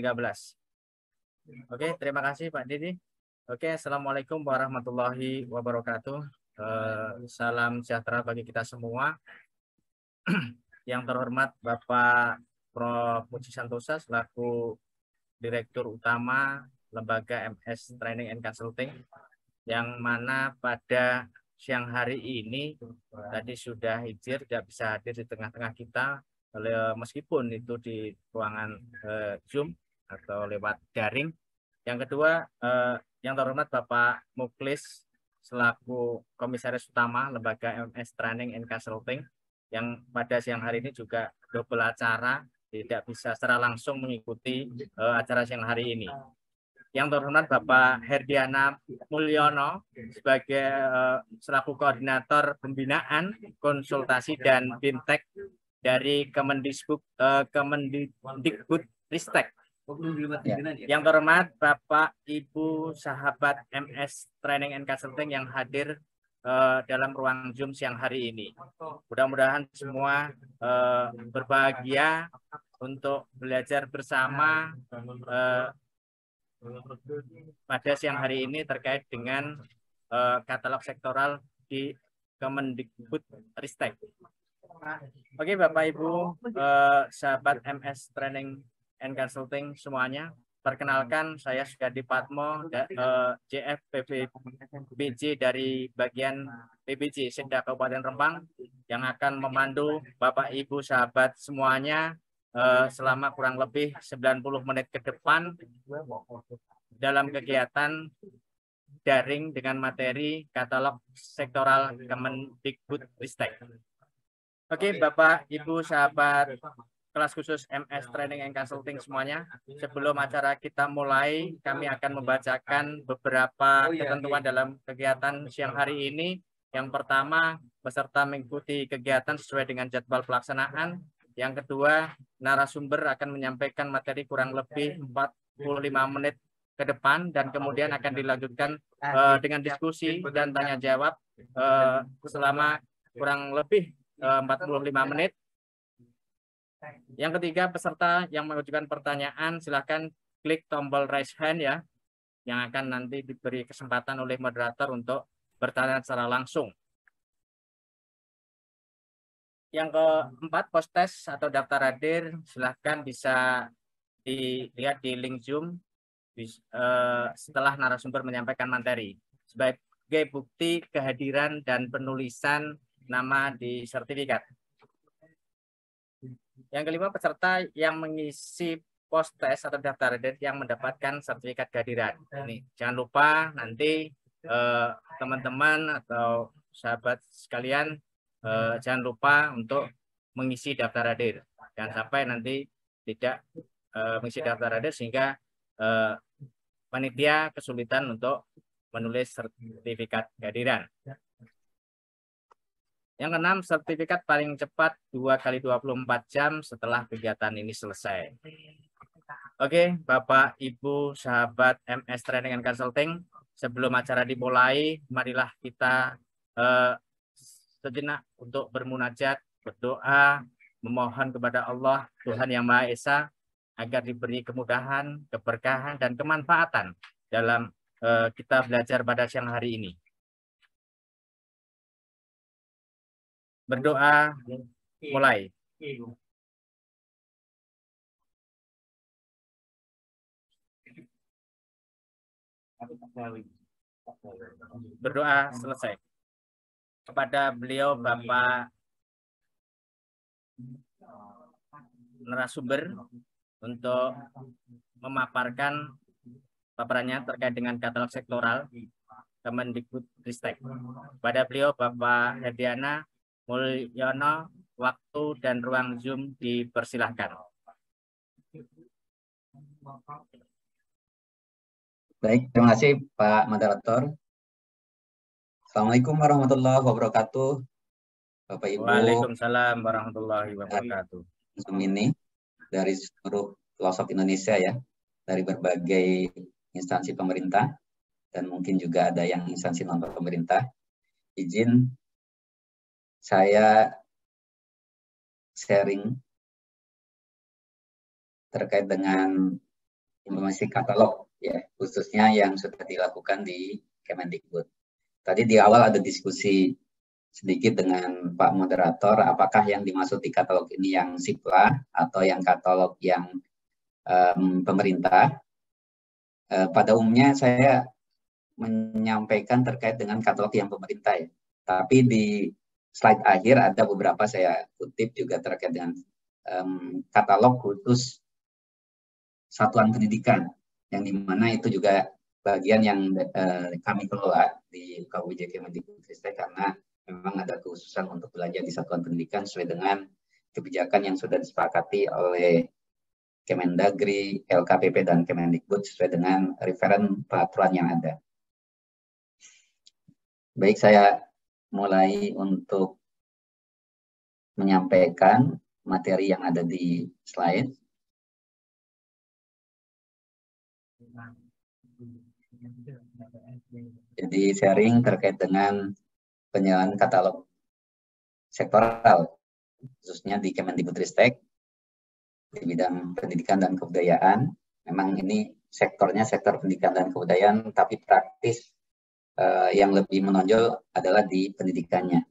13. Oke, terima kasih Pak Didi. Oke, Assalamualaikum warahmatullahi wabarakatuh. Salam sejahtera bagi kita semua. Yang terhormat Bapak Prof. Puji Santosa selaku Direktur Utama Lembaga MS Training and Consulting, yang mana pada siang hari ini tadi sudah hijir, tidak bisa hadir di tengah-tengah kita, meskipun itu di ruangan Zoom atau lewat daring. Yang kedua, yang terhormat Bapak Muklis selaku Komisaris Utama Lembaga MS Training and Consulting, yang pada siang hari ini juga double acara, tidak bisa secara langsung mengikuti acara siang hari ini. Yang terhormat Bapak Herdiana Mulyono sebagai selaku Koordinator Pembinaan, Konsultasi dan Bintek dari Kemendikbud Ristek. Yang terhormat Bapak Ibu sahabat MS Training and Consulting yang hadir dalam ruang Zoom siang hari ini. Mudah-mudahan semua berbahagia untuk belajar bersama pada siang hari ini terkait dengan katalog sektoral di Kemendikbud Ristek. Oke, Bapak Ibu sahabat MS Training and Consulting semuanya, perkenalkan saya Sugadi Patmo, JF PBJ dari bagian PBJ Sekda Kabupaten Rempang, yang akan memandu Bapak Ibu sahabat semuanya selama kurang lebih 90 menit ke depan dalam kegiatan daring dengan materi katalog sektoral Kemendikbud Ristek. Oke, Bapak Ibu sahabat kelas khusus MS Training and Consulting semuanya, sebelum acara kita mulai, kami akan membacakan beberapa ketentuan dalam kegiatan siang hari ini. Yang pertama, peserta mengikuti kegiatan sesuai dengan jadwal pelaksanaan. Yang kedua, narasumber akan menyampaikan materi kurang lebih 45 menit ke depan, dan kemudian akan dilanjutkan dengan diskusi dan tanya jawab selama kurang lebih 45 menit. Yang ketiga, peserta yang mengajukan pertanyaan silakan klik tombol raise hand ya, yang akan nanti diberi kesempatan oleh moderator untuk bertanya secara langsung. Yang keempat, post test atau daftar hadir silahkan bisa dilihat di link Zoom setelah narasumber menyampaikan materi sebagai bukti kehadiran dan penulisan nama di sertifikat. Yang kelima, peserta yang mengisi post test atau daftar hadir yang mendapatkan sertifikat kehadiran. Ini jangan lupa nanti teman-teman atau sahabat sekalian jangan lupa untuk mengisi daftar hadir. Jangan sampai nanti tidak mengisi daftar hadir sehingga panitia kesulitan untuk menulis sertifikat kehadiran. Yang keenam, sertifikat paling cepat 2x24 jam setelah kegiatan ini selesai. Oke, Bapak, Ibu, sahabat MS Training and Consulting, sebelum acara dimulai, marilah kita sejenak untuk bermunajat, berdoa, memohon kepada Allah, Tuhan Yang Maha Esa, agar diberi kemudahan, keberkahan, dan kemanfaatan dalam kita belajar pada siang hari ini. Berdoa, mulai. Berdoa selesai. Kepada beliau Bapak narasumber untuk memaparkan paparannya terkait dengan katalog sektoral Kemendikbud Ristek. Pada beliau Bapak Herdiana Mulyono, waktu dan ruang Zoom dipersilahkan. Baik, terima kasih Pak Moderator. Assalamualaikum warahmatullahi wabarakatuh, Bapak Ibu. Waalaikumsalam warahmatullahi wabarakatuh. Zoom ini dari seluruh pelosok Indonesia ya, dari berbagai instansi pemerintah dan mungkin juga ada yang instansi non pemerintah. Izin saya sharing terkait dengan implementasi katalog ya, khususnya yang sudah dilakukan di Kemendikbud. Tadi di awal ada diskusi sedikit dengan Pak Moderator, apakah yang dimaksud di katalog ini yang SIPLA atau yang katalog yang pemerintah. Pada umumnya saya menyampaikan terkait dengan katalog yang pemerintah ya. Tapi di slide akhir ada beberapa saya kutip juga terkait dengan katalog khusus satuan pendidikan, yang dimana itu juga bagian yang kami kelola di KUJ Kemendikbudristek karena memang ada kekhususan untuk belajar di satuan pendidikan sesuai dengan kebijakan yang sudah disepakati oleh Kemendagri, LKPP, dan Kemendikbud sesuai dengan referen peraturan yang ada. Baik, saya mulai untuk menyampaikan materi yang ada di slide. Jadi sharing terkait dengan penyelenggaraan katalog sektoral, khususnya di Kemendikbudristek, di bidang pendidikan dan kebudayaan. Memang ini sektornya sektor pendidikan dan kebudayaan, tapi praktis yang lebih menonjol adalah di pendidikannya.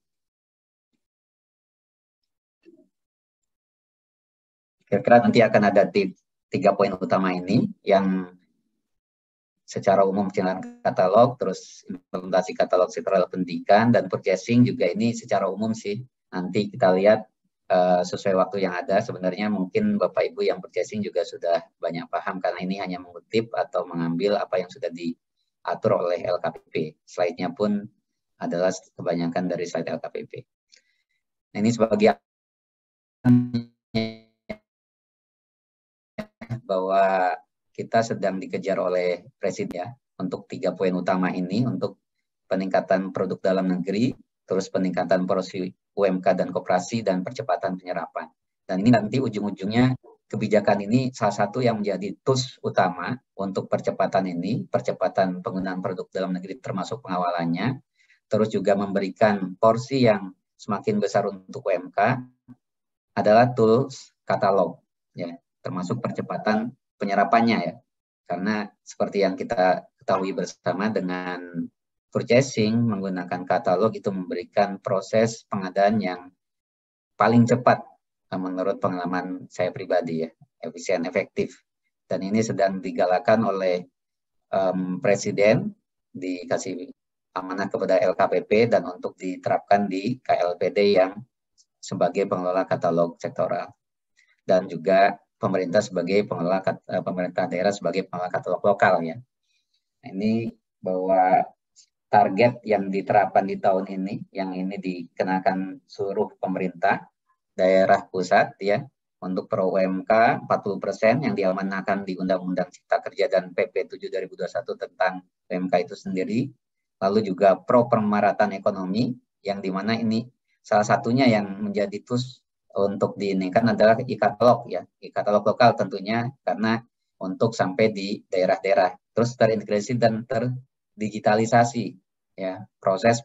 Kira-kira nanti akan ada 3 poin utama ini yang secara umum penyelenggaraan katalog, terus implementasi katalog sektoral pendidikan, dan purchasing juga ini secara umum sih. Nanti kita lihat sesuai waktu yang ada. Sebenarnya mungkin Bapak Ibu yang purchasing juga sudah banyak paham karena ini hanya mengutip atau mengambil apa yang sudah diatur oleh LKPP. Slide-nya pun adalah kebanyakan dari slide LKPP. Nah, ini sebagai bahwa kita sedang dikejar oleh Presiden ya untuk 3 poin utama ini, untuk peningkatan produk dalam negeri, terus peningkatan porsi UMK dan koperasi, dan percepatan penyerapan. Dan ini nanti ujung-ujungnya kebijakan ini salah satu yang menjadi tools utama untuk percepatan ini, percepatan penggunaan produk dalam negeri termasuk pengawalannya, terus juga memberikan porsi yang semakin besar untuk UMK adalah tools katalog ya, termasuk percepatan penyerapannya ya. Karena seperti yang kita ketahui bersama, dengan purchasing menggunakan katalog itu memberikan proses pengadaan yang paling cepat menurut pengalaman saya pribadi ya, efisien, efektif. Dan ini sedang digalakan oleh Presiden, dikasih amanah kepada LKPP dan untuk diterapkan di KLPD yang sebagai pengelola katalog sektoral, dan juga pemerintah sebagai pengelola pemerintah daerah sebagai pengelola katalog lokal ya. Ini bahwa target yang diterapkan di tahun ini, yang ini dikenakan seluruh pemerintah daerah pusat ya, untuk pro UMK 40% yang diamanahkan di Undang-Undang Cipta Kerja dan PP 7 2021 tentang UMK itu sendiri. Lalu juga pro pemerhatan ekonomi, yang dimana ini salah satunya yang menjadi tools untuk diinginkan adalah e-katalog ya, e-katalog lokal tentunya, karena untuk sampai di daerah-daerah, terus terintegrasi dan terdigitalisasi ya, proses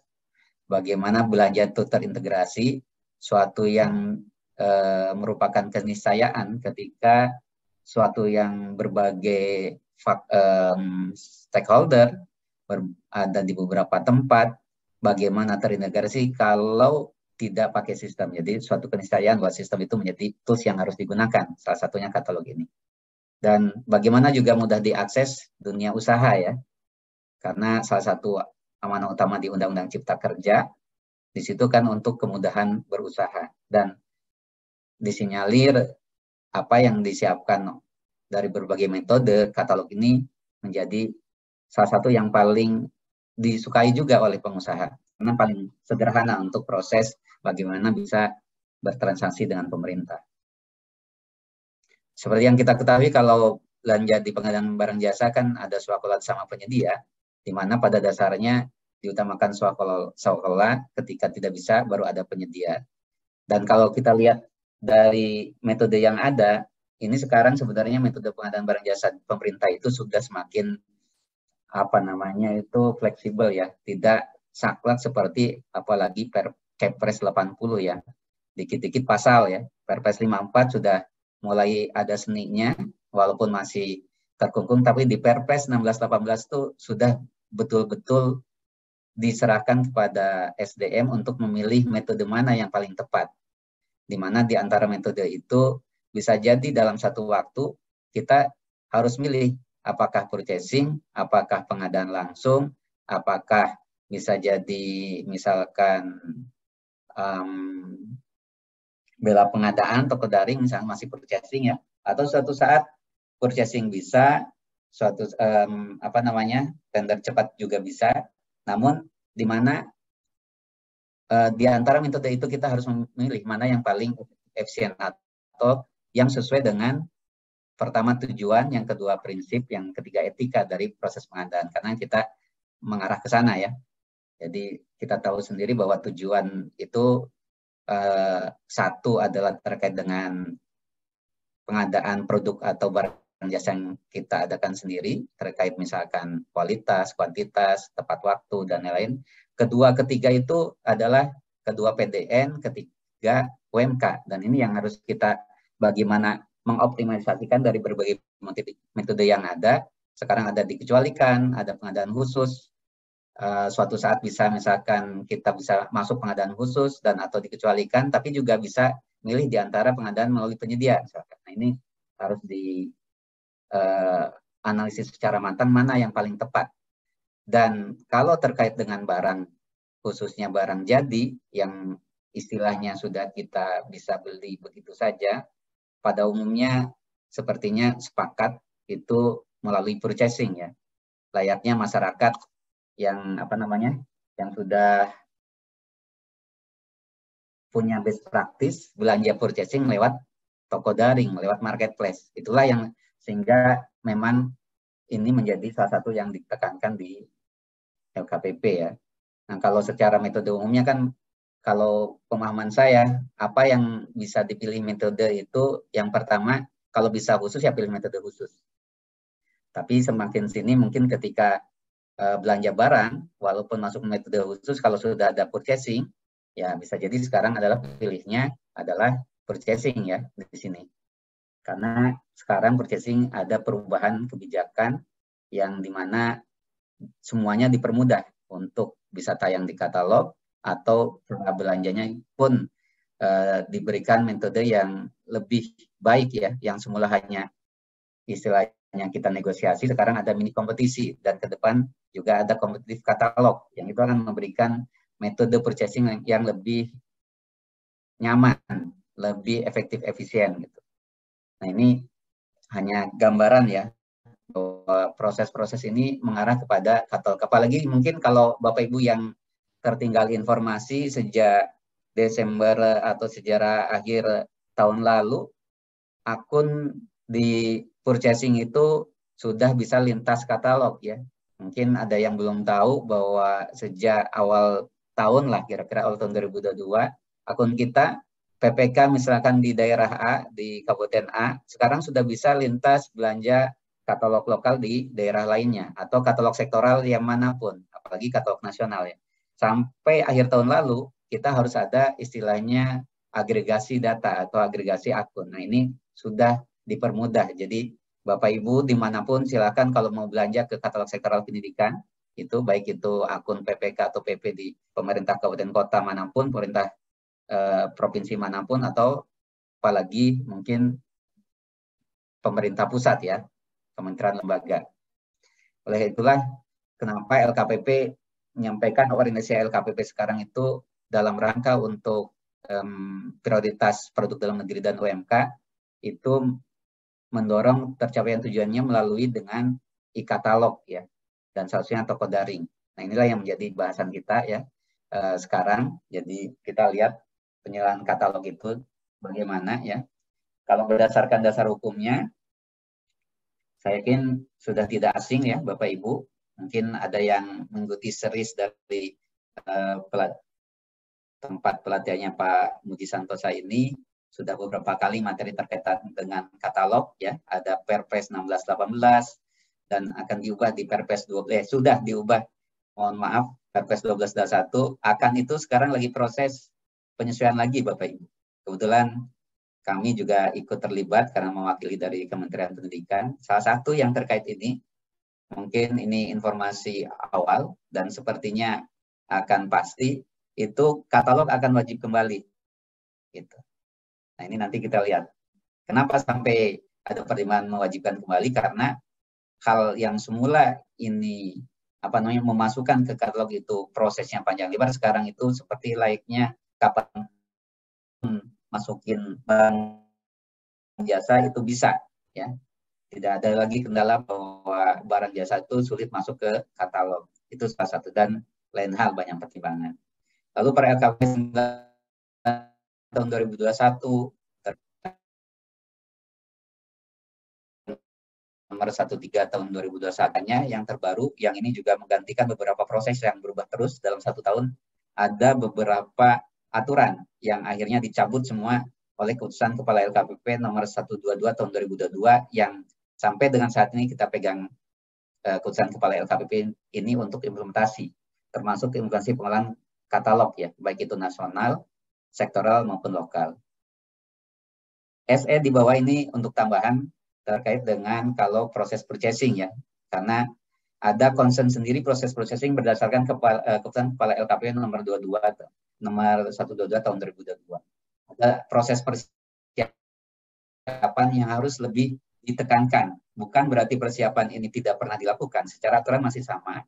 bagaimana belanja itu terintegrasi, suatu yang merupakan keniscayaan ketika suatu yang berbagai stakeholder ada di beberapa tempat, bagaimana terintegrasi kalau tidak pakai sistem. Jadi suatu keniscayaan bahwa sistem itu menjadi tools yang harus digunakan, salah satunya katalog ini. Dan bagaimana juga mudah diakses dunia usaha ya, karena salah satu amanah utama di Undang-Undang Cipta Kerja di situ kan untuk kemudahan berusaha, dan disinyalir apa yang disiapkan dari berbagai metode, katalog ini menjadi salah satu yang paling disukai juga oleh pengusaha, karena paling sederhana untuk proses bagaimana bisa bertransaksi dengan pemerintah. Seperti yang kita ketahui, kalau belanja di pengadaan barang jasa kan ada swakelola sama penyedia, di mana pada dasarnya diutamakan swakelola, ketika tidak bisa baru ada penyedia. Dan kalau kita lihat dari metode yang ada, ini sekarang sebenarnya metode pengadaan barang jasa pemerintah itu sudah semakin fleksibel ya, tidak saklek seperti apalagi Kepres 80 ya, dikit-dikit pasal ya. Perpres 54 sudah mulai ada seninya, walaupun masih terkungkung, tapi di Perpres 1618 itu sudah betul-betul diserahkan kepada SDM untuk memilih metode mana yang paling tepat. Di mana di antara metode itu bisa jadi dalam satu waktu kita harus milih apakah purchasing, apakah pengadaan langsung, apakah bisa jadi misalkan bela pengadaan, toko daring misalnya masih purchasing ya, atau suatu saat purchasing bisa, suatu tender cepat juga bisa, namun di mana di antara metode itu kita harus memilih mana yang paling efisien atau yang sesuai dengan pertama tujuan, yang kedua prinsip, yang ketiga etika dari proses pengadaan, karena kita mengarah ke sana ya. Jadi kita tahu sendiri bahwa tujuan itu satu adalah terkait dengan pengadaan produk atau barang jasa yang kita adakan sendiri, terkait misalkan kualitas, kuantitas, tepat waktu, dan lain-lain. Kedua, ketiga itu adalah kedua PDN, ketiga UMK. Dan ini yang harus kita bagaimana mengoptimalisasikan dari berbagai metode yang ada. Sekarang ada dikecualikan, ada pengadaan khusus. Suatu saat bisa misalkan kita bisa masuk pengadaan khusus dan atau dikecualikan, tapi juga bisa milih di antara pengadaan melalui penyedia. Misalkan. Nah, ini harus dianalisis secara matang mana yang paling tepat. Dan kalau terkait dengan barang, khususnya barang jadi, yang istilahnya sudah kita bisa beli begitu saja, pada umumnya sepertinya sepakat itu melalui purchasing ya. Layaknya masyarakat yang yang sudah punya best practice belanja purchasing lewat toko daring, lewat marketplace. Itulah yang sehingga memang ini menjadi salah satu yang ditekankan di LKPP ya. Nah, kalau secara metode umumnya kan, kalau pemahaman saya, apa yang bisa dipilih metode itu, yang pertama, kalau bisa khusus ya pilih metode khusus. Tapi semakin sini mungkin ketika belanja barang, walaupun masuk metode khusus, kalau sudah ada purchasing, ya bisa jadi sekarang adalah pilihnya adalah purchasing ya di sini. Karena sekarang purchasing ada perubahan kebijakan yang dimana semuanya dipermudah untuk bisa tayang di katalog, atau belanjanya pun diberikan metode yang lebih baik ya, yang semula hanya istilahnya kita negosiasi, sekarang ada mini kompetisi, dan ke depan juga ada kompetitif katalog, yang itu akan memberikan metode purchasing yang lebih nyaman, lebih efektif, efisien gitu. Nah, ini hanya gambaran ya, bahwa proses-proses ini mengarah kepada katalog. Apalagi mungkin kalau Bapak Ibu yang tertinggal informasi sejak Desember atau sejarah akhir tahun lalu, akun di purchasing itu sudah bisa lintas katalog ya. Mungkin ada yang belum tahu bahwa sejak awal tahun lah, kira-kira awal tahun 2022, akun kita PPK misalkan di daerah A, di Kabupaten A, sekarang sudah bisa lintas belanja katalog lokal di daerah lainnya, atau katalog sektoral yang manapun, apalagi katalog nasional ya. Sampai akhir tahun lalu, kita harus ada istilahnya agregasi data atau agregasi akun. Nah, ini sudah dipermudah. Jadi Bapak Ibu dimanapun silakan kalau mau belanja ke katalog sektoral pendidikan, itu baik itu akun PPK atau PP di pemerintah kabupaten kota manapun, pemerintah provinsi manapun, atau apalagi mungkin pemerintah pusat ya, kementerian lembaga. Oleh itulah kenapa LKPP menyampaikan organisasi LKPP sekarang itu dalam rangka untuk prioritas produk dalam negeri dan UMK itu mendorong tercapaian tujuannya melalui dengan e-katalog ya, dan seharusnya toko daring. Nah, inilah yang menjadi bahasan kita ya sekarang. Jadi kita lihat penyerahan katalog itu bagaimana ya. Kalau berdasarkan dasar hukumnya, saya yakin sudah tidak asing ya Bapak Ibu. Mungkin ada yang mengikuti series dari tempat pelatihannya Pak Muji Santosa ini, sudah beberapa kali materi terkait dengan katalog ya. Ada Perpres 1618 dan akan diubah di Perpres 12, sudah diubah, mohon maaf, Perpres 1221 akan itu sekarang lagi proses penyesuaian lagi Bapak Ibu. Kebetulan kami juga ikut terlibat karena mewakili dari Kementerian Pendidikan. Salah satu yang terkait ini, mungkin ini informasi awal dan sepertinya akan pasti, itu katalog akan wajib kembali. Gitu. Nah ini nanti kita lihat. Kenapa sampai ada pertimbangan mewajibkan kembali? Karena hal yang semula ini memasukkan ke katalog itu prosesnya panjang lebar, sekarang itu seperti layaknya kapan masukin barang jasa itu bisa, ya. Tidak ada lagi kendala bahwa barang jasa itu sulit masuk ke katalog. Itu salah satu, dan lain hal banyak pertimbangan. Lalu per LKP 9 tahun 2021 nomor 13 tahun 2021-nya yang terbaru, yang ini juga menggantikan beberapa proses yang berubah terus dalam 1 tahun. Ada beberapa aturan yang akhirnya dicabut semua oleh keputusan Kepala LKPP nomor 122 tahun 2022 yang sampai dengan saat ini kita pegang keputusan Kepala LKPP ini untuk implementasi, termasuk implementasi pengolahan katalog ya, baik itu nasional, sektoral maupun lokal. SE di bawah ini untuk tambahan terkait dengan kalau proses purchasing ya, karena ada concern sendiri proses purchasing berdasarkan keputusan Kepala LKPP nomor 122 tahun 2022. Ada proses persiapan yang harus lebih ditekankan. Bukan berarti persiapan ini tidak pernah dilakukan, secara aturan masih sama.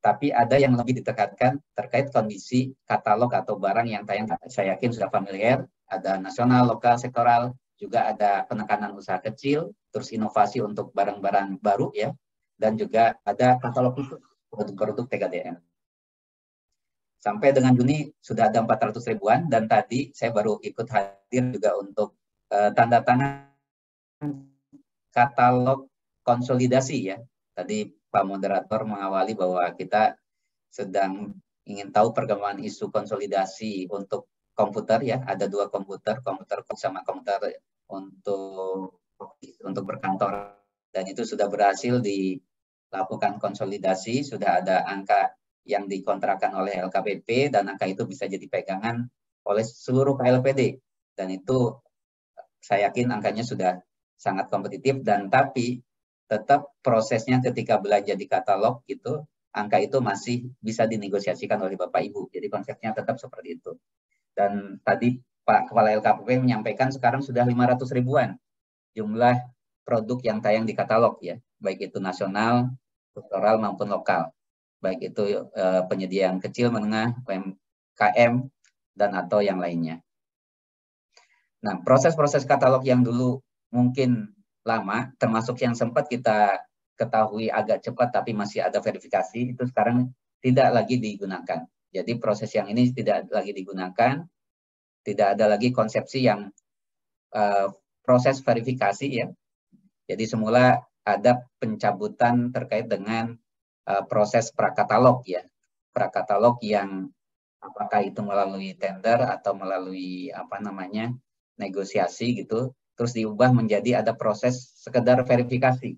Tapi ada yang lebih ditekankan terkait kondisi katalog atau barang yang tayang. Saya yakin sudah familiar, ada nasional, lokal, sektoral, juga ada penekanan usaha kecil, terus inovasi untuk barang-barang baru ya, dan juga ada katalog khusus produk-produk TKDN. Sampai dengan Juni sudah ada 400 ribuan, dan tadi saya baru ikut hadir juga untuk tanda tangan katalog konsolidasi ya. Tadi Pak Moderator mengawali bahwa kita sedang ingin tahu perkembangan isu konsolidasi untuk komputer ya. Ada 2 komputer sama komputer untuk berkantor, dan itu sudah berhasil dilakukan konsolidasi, sudah ada angka yang dikontrakkan oleh LKPP, dan angka itu bisa jadi pegangan oleh seluruh KLPD, dan itu saya yakin angkanya sudah sangat kompetitif, dan tapi tetap prosesnya ketika belanja di katalog gitu, angka itu masih bisa dinegosiasikan oleh Bapak Ibu. Jadi konsepnya tetap seperti itu. Dan tadi Pak Kepala LKPP menyampaikan sekarang sudah 500 ribuan jumlah produk yang tayang di katalog ya, baik itu nasional, sektoral maupun lokal. Baik itu penyedia yang kecil, menengah, UMKM, dan atau yang lainnya. Nah, proses-proses katalog yang dulu mungkin lama, termasuk yang sempat kita ketahui agak cepat tapi masih ada verifikasi, itu sekarang tidak lagi digunakan. Jadi proses yang ini tidak lagi digunakan, tidak ada lagi konsepsi yang proses verifikasi ya. Jadi semula ada pencabutan terkait dengan proses prakatalog ya. Prakatalog yang apakah itu melalui tender atau melalui negosiasi gitu, terus diubah menjadi ada proses sekedar verifikasi.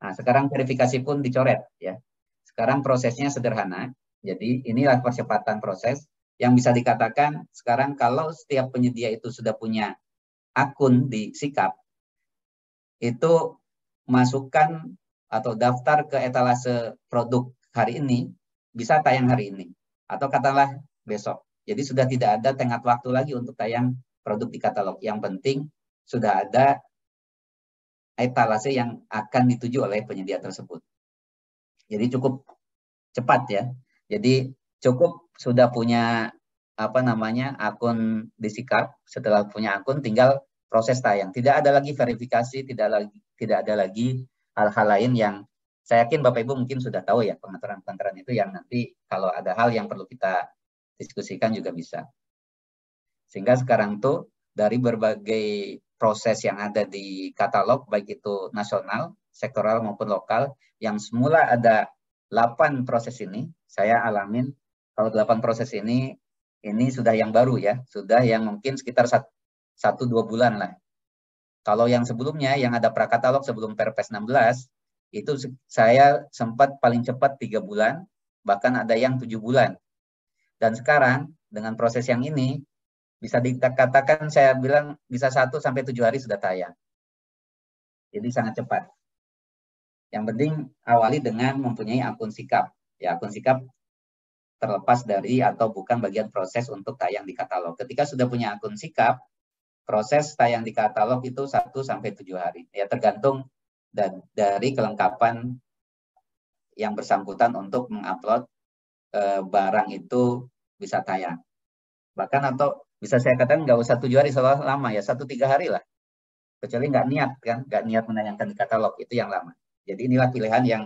Nah, sekarang verifikasi pun dicoret ya. Sekarang prosesnya sederhana. Jadi inilah percepatan proses yang bisa dikatakan sekarang kalau setiap penyedia itu sudah punya akun di Sikap, itu masukkan atau daftar ke etalase produk hari ini bisa tayang hari ini atau katakanlah besok. Jadi sudah tidak ada tenggat waktu lagi untuk tayang produk di katalog. Yang penting sudah ada etalase yang akan dituju oleh penyedia tersebut. Jadi cukup cepat ya. Jadi cukup sudah punya akun di Sikap, setelah punya akun tinggal proses tayang. Tidak ada lagi verifikasi, tidak ada lagi hal-hal lain yang saya yakin Bapak Ibu mungkin sudah tahu ya, pengaturan-pengaturan itu yang nanti kalau ada hal yang perlu kita diskusikan juga bisa. Sehingga sekarang tuh dari berbagai proses yang ada di katalog, baik itu nasional, sektoral maupun lokal, yang semula ada 8 proses ini, saya alamin kalau 8 proses ini sudah yang baru ya, sudah yang mungkin sekitar 1-2 bulan lah. Kalau yang sebelumnya, yang ada prakatalog sebelum Perpres 16, itu saya sempat paling cepat 3 bulan, bahkan ada yang 7 bulan. Dan sekarang dengan proses yang ini bisa dikatakan saya bilang bisa 1 sampai 7 hari sudah tayang. Jadi sangat cepat. Yang penting awali dengan mempunyai akun sikap. Ya, akun sikap terlepas dari atau bukan bagian proses untuk tayang di katalog. Ketika sudah punya akun sikap, proses tayang di katalog itu 1 sampai 7 hari. Ya, tergantung dari kelengkapan yang bersangkutan untuk mengupload barang itu bisa tayang. Bahkan atau bisa saya katakan nggak usah 7 hari selalu lama ya, 1-3 hari lah. Kecuali nggak niat kan, nggak niat menayangkan di katalog, itu yang lama. Jadi inilah pilihan yang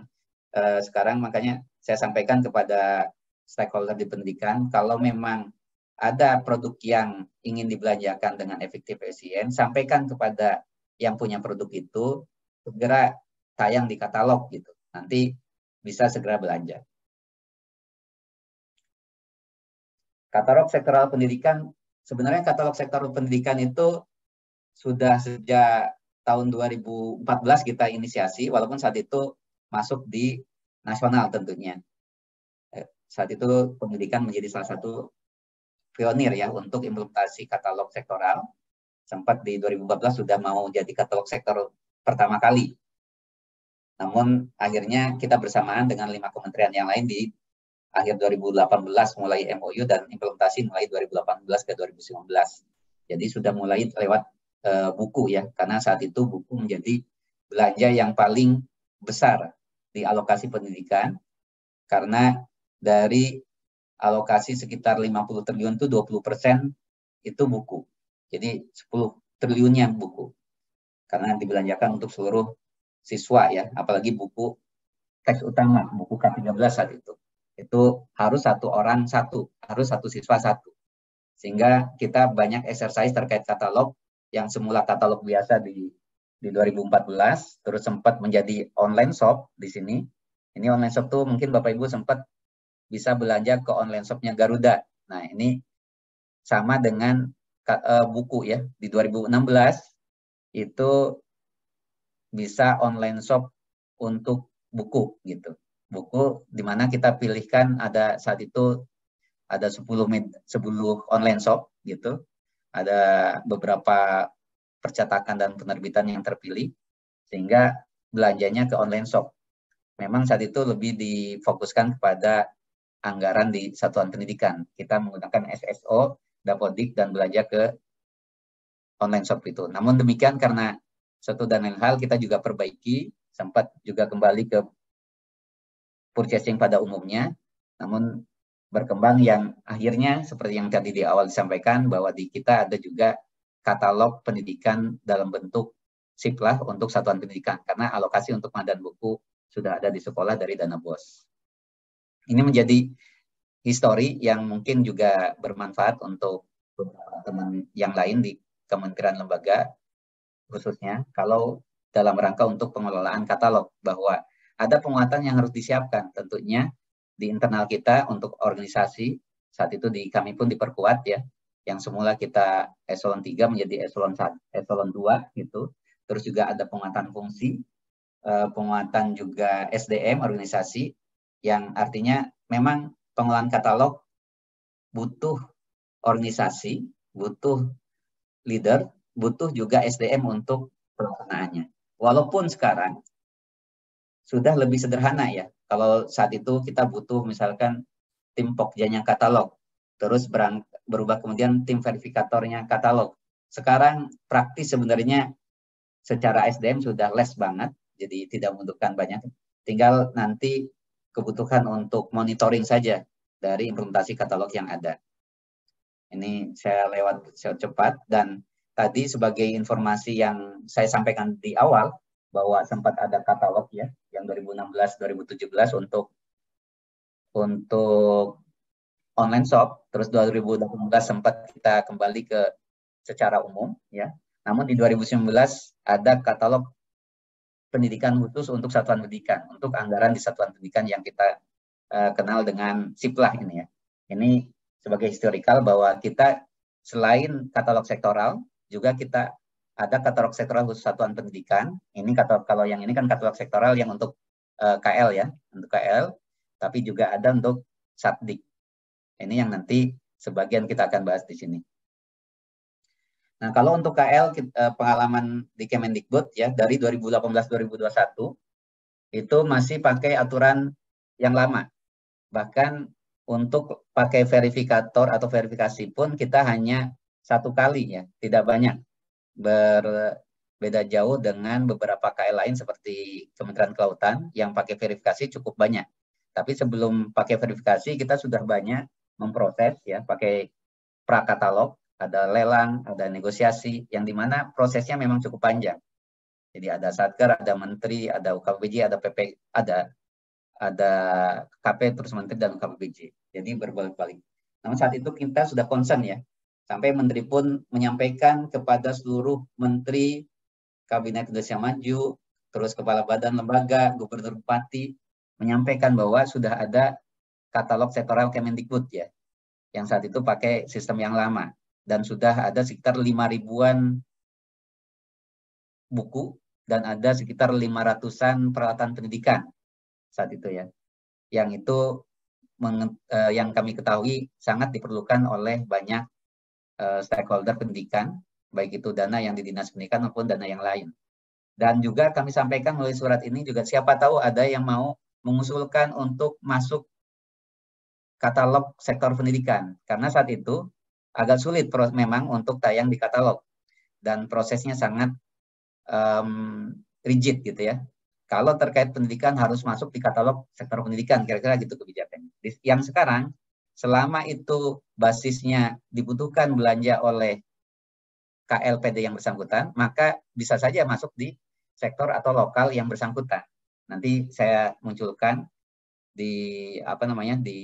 sekarang makanya saya sampaikan kepada stakeholder di pendidikan, kalau memang ada produk yang ingin dibelanjakan dengan efektif efisien, sampaikan kepada yang punya produk itu segera tayang di katalog gitu. Nanti bisa segera belanja. Katalog sektoral pendidikan, sebenarnya katalog sektoral pendidikan itu sudah sejak tahun 2014 kita inisiasi, walaupun saat itu masuk di nasional tentunya. Saat itu pendidikan menjadi salah satu pionir ya untuk implementasi katalog sektoral. Sempat di 2014 sudah mau jadi katalog sektor pertama kali. Namun akhirnya kita bersamaan dengan 5 kementerian yang lain di akhir 2018 mulai MOU dan implementasi mulai 2018 ke 2019. Jadi sudah mulai lewat buku ya, karena saat itu buku menjadi belanja yang paling besar di alokasi pendidikan, karena dari alokasi sekitar 50 triliun itu 20% itu buku. Jadi 10 triliunnya buku. Karena dibelanjakan untuk seluruh siswa ya, apalagi buku teks utama, buku K13 saat itu. Itu harus 1 orang 1, harus 1 siswa 1. Sehingga kita banyak exercise terkait katalog yang semula katalog biasa di 2014, terus sempat menjadi online shop di sini. Ini online shop tuh mungkin Bapak Ibu sempat bisa belanja ke online shopnya Garuda. Nah, ini sama dengan buku ya. Di 2016 itu bisa online shop untuk buku gitu. Buku di mana kita pilihkan ada saat itu ada 10 online shop gitu. Ada beberapa percetakan dan penerbitan yang terpilih sehingga belanjanya ke online shop. Memang saat itu lebih difokuskan kepada anggaran di satuan pendidikan. Kita menggunakan SSO, Dapodik, dan belanja ke online shop itu. Namun demikian karena satu dan lain hal kita juga perbaiki, sempat juga kembali ke purchasing pada umumnya, namun berkembang yang akhirnya seperti yang tadi di awal disampaikan bahwa di kita ada juga katalog pendidikan dalam bentuk siplah untuk satuan pendidikan karena alokasi untuk pengadaan buku sudah ada di sekolah dari dana BOS. Ini menjadi histori yang mungkin juga bermanfaat untuk teman yang lain di kementerian lembaga khususnya kalau dalam rangka untuk pengelolaan katalog bahwa ada penguatan yang harus disiapkan tentunya di internal kita untuk organisasi saat itu di kami pun diperkuat ya yang semula kita eselon 3 menjadi eselon 2 gitu terus juga ada penguatan fungsi penguatan juga SDM organisasi yang artinya memang pengelolaan katalog butuh organisasi butuh leader butuh juga SDM untuk pelaksanaannya. Walaupun sekarang sudah lebih sederhana ya. Kalau saat itu kita butuh misalkan tim pokjanya katalog, terus berubah kemudian tim verifikatornya katalog. Sekarang praktis sebenarnya secara SDM sudah less banget, jadi tidak membutuhkan banyak. Tinggal nanti kebutuhan untuk monitoring saja dari implementasi katalog yang ada. Ini saya lewat cepat dan tadi sebagai informasi yang saya sampaikan di awal bahwa sempat ada katalog ya yang 2016-2017 untuk online shop, terus 2018 sempat kita kembali ke secara umum ya. Namun di 2019 ada katalog pendidikan khusus untuk satuan pendidikan, untuk anggaran di satuan pendidikan yang kita kenal dengan siplah ini ya. Ini sebagai historikal bahwa kita selain katalog sektoral juga kita ada katalog sektoral khusus satuan pendidikan. Ini katalog kalau yang ini kan katalog sektoral yang untuk KL ya, untuk KL. tapi juga ada untuk Satdik. Ini yang nanti sebagian kita akan bahas di sini. Nah, kalau untuk KL pengalaman di Kemendikbud ya dari 2018-2021 itu masih pakai aturan yang lama. Bahkan untuk pakai verifikator atau verifikasi pun kita hanya 1 kali ya, tidak banyak. Berbeda jauh dengan beberapa KL lain seperti Kementerian Kelautan yang pakai verifikasi cukup banyak. Tapi sebelum pakai verifikasi kita sudah banyak memproses ya, pakai prakatalog, ada lelang, ada negosiasi, yang dimana prosesnya memang cukup panjang. Jadi ada Satker, ada Menteri, ada UKPBJ, ada PP, ada KP, terus Menteri dan UKPBJ. Jadi berbalik-balik. Namun saat itu kita sudah concern ya, sampai Menteri pun menyampaikan kepada seluruh Menteri Kabinet Indonesia Maju, terus Kepala Badan Lembaga, Gubernur Bupati, menyampaikan bahwa sudah ada katalog sektoral Kemendikbud ya, yang saat itu pakai sistem yang lama. Dan sudah ada sekitar 5.000-an buku dan ada sekitar 500-an peralatan pendidikan saat itu ya. Yang itu yang kami ketahui sangat diperlukan oleh banyak stakeholder pendidikan, baik itu dana yang di Dinas Pendidikan maupun dana yang lain. Dan juga kami sampaikan melalui surat ini juga siapa tahu ada yang mau mengusulkan untuk masuk katalog sektor pendidikan. Karena saat itu agak sulit memang untuk tayang di katalog. Dan prosesnya sangat rigid gitu ya. Kalau terkait pendidikan harus masuk di katalog sektor pendidikan, kira-kira gitu kebijakannya. Yang sekarang, selama itu basisnya dibutuhkan belanja oleh KLPD yang bersangkutan, maka bisa saja masuk di sektor atau lokal yang bersangkutan. Nanti saya munculkan di di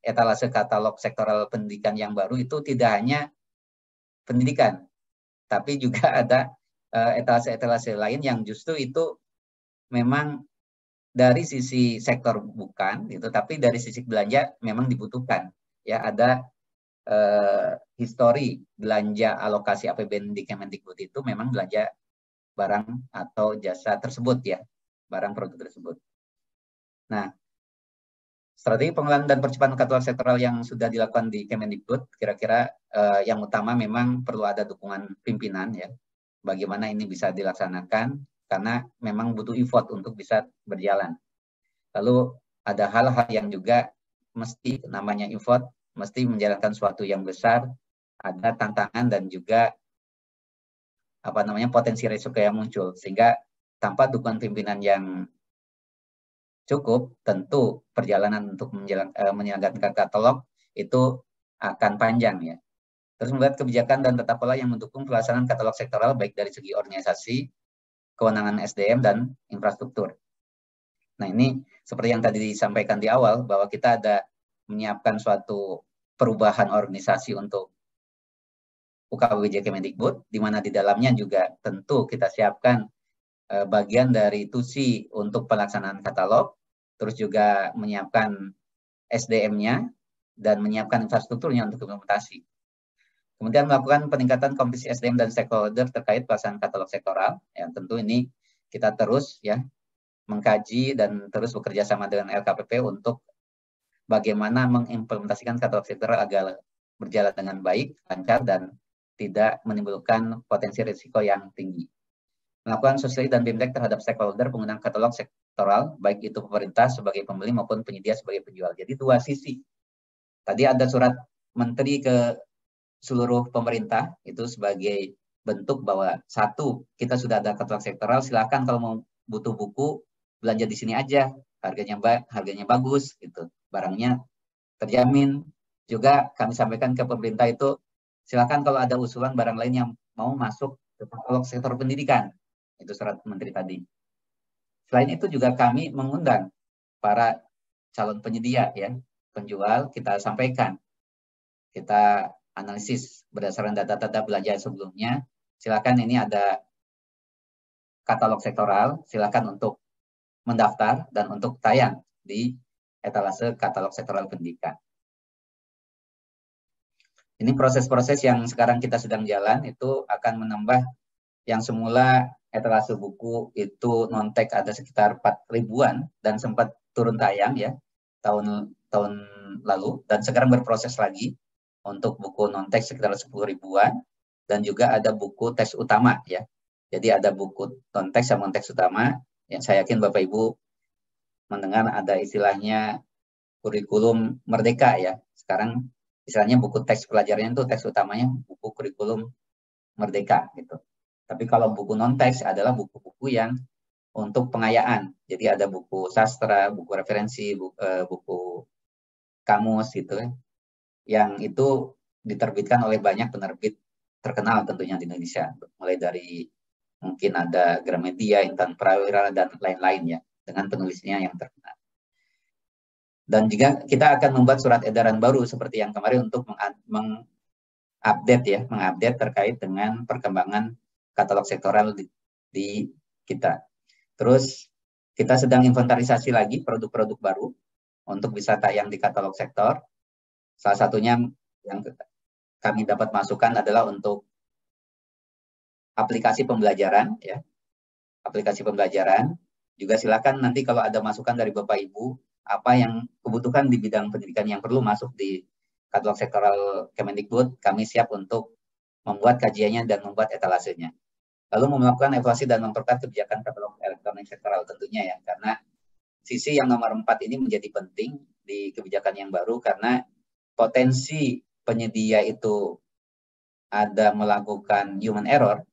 etalase katalog sektoral pendidikan yang baru itu tidak hanya pendidikan, tapi juga ada etalase-etalase lain yang justru itu memang dari sisi sektor bukan, gitu, tapi dari sisi belanja memang dibutuhkan. Ya ada histori belanja alokasi APBN di Kemendikbud itu memang belanja barang atau jasa tersebut ya, barang produk tersebut. Nah, strategi pengelolaan dan percepatan katalog sektoral yang sudah dilakukan di Kemendikbud, kira-kira yang utama memang perlu ada dukungan pimpinan ya, bagaimana ini bisa dilaksanakan, karena memang butuh effort untuk bisa berjalan. Lalu ada hal-hal yang juga mesti namanya effort, mesti menjalankan sesuatu yang besar, ada tantangan dan juga potensi risiko yang muncul, sehingga tanpa dukungan pimpinan yang cukup, tentu perjalanan untuk menyelenggarakan katalog itu akan panjang ya. Terus membuat kebijakan dan tata pola yang mendukung pelaksanaan katalog sektoral baik dari segi organisasi, kewenangan SDM dan infrastruktur. Nah, ini seperti yang tadi disampaikan di awal bahwa kita ada menyiapkan suatu perubahan organisasi untuk UKPBJ Kemendikbud, di mana di dalamnya juga tentu kita siapkan bagian dari TUSI untuk pelaksanaan katalog, terus juga menyiapkan SDM-nya dan menyiapkan infrastrukturnya untuk implementasi. Kemudian melakukan peningkatan kompetisi SDM dan stakeholder terkait pelaksanaan katalog sektoral. Ya, tentu ini kita terus ya mengkaji dan terus bekerja sama dengan LKPP untuk bagaimana mengimplementasikan katalog sektoral agar berjalan dengan baik, lancar, dan tidak menimbulkan potensi risiko yang tinggi. Melakukan sosialisasi dan BIMTEK terhadap stakeholder penggunaan katalog sektoral, baik itu pemerintah sebagai pembeli maupun penyedia sebagai penjual. Jadi dua sisi. Tadi ada surat menteri ke seluruh pemerintah, itu sebagai bentuk bahwa satu, kita sudah ada katalog sektoral, silakan kalau mau butuh buku, belanja di sini aja, harganya bagus, gitu, barangnya terjamin. Juga kami sampaikan ke pemerintah itu, silakan kalau ada usulan barang lain yang mau masuk ke katalog sektor pendidikan, itu surat menteri tadi. Selain itu juga kami mengundang para calon penyedia ya, penjual, kita sampaikan, kita analisis berdasarkan data-data belanja sebelumnya. Silakan ini ada katalog sektoral, silakan untuk mendaftar dan untuk tayang di etalase katalog sektoral pendidikan. Ini proses-proses yang sekarang kita sedang jalan itu akan menambah yang semula etalase buku itu non-tag ada sekitar 4.000-an dan sempat turun tayang ya. tahun lalu, dan sekarang berproses lagi untuk buku non-teks sekitar 10 ribuan, dan juga ada buku teks utama ya. Jadi ada buku non-teks sama teks utama, yang saya yakin Bapak Ibu mendengar ada istilahnya kurikulum merdeka ya. Sekarang istilahnya buku teks pelajarannya itu teks utamanya buku kurikulum merdeka gitu. Tapi kalau buku non-teks adalah buku-buku yang untuk pengayaan. Jadi ada buku sastra, buku referensi, buku kamus gitu ya. Yang itu diterbitkan oleh banyak penerbit terkenal tentunya di Indonesia. Mulai dari mungkin ada Gramedia, Intan Prawira, dan lain-lain ya. Dengan penulisnya yang terkenal. Dan juga kita akan membuat surat edaran baru seperti yang kemarin untuk mengupdate terkait dengan perkembangan katalog sektoral di kita. Terus kita sedang inventarisasi lagi produk-produk baru untuk bisa tayang di katalog sektor. Salah satunya yang kami dapat masukkan adalah untuk aplikasi pembelajaran ya. Aplikasi pembelajaran juga silakan nanti kalau ada masukan dari Bapak Ibu apa yang kebutuhan di bidang pendidikan yang perlu masuk di katalog sektoral Kemendikbud, kami siap untuk membuat kajiannya dan membuat etalasenya. Lalu melakukan evaluasi dan memperkuat kebijakan katalog elektronik sektoral tentunya ya, karena sisi yang nomor 4 ini menjadi penting di kebijakan yang baru karena potensi penyedia itu ada melakukan human error,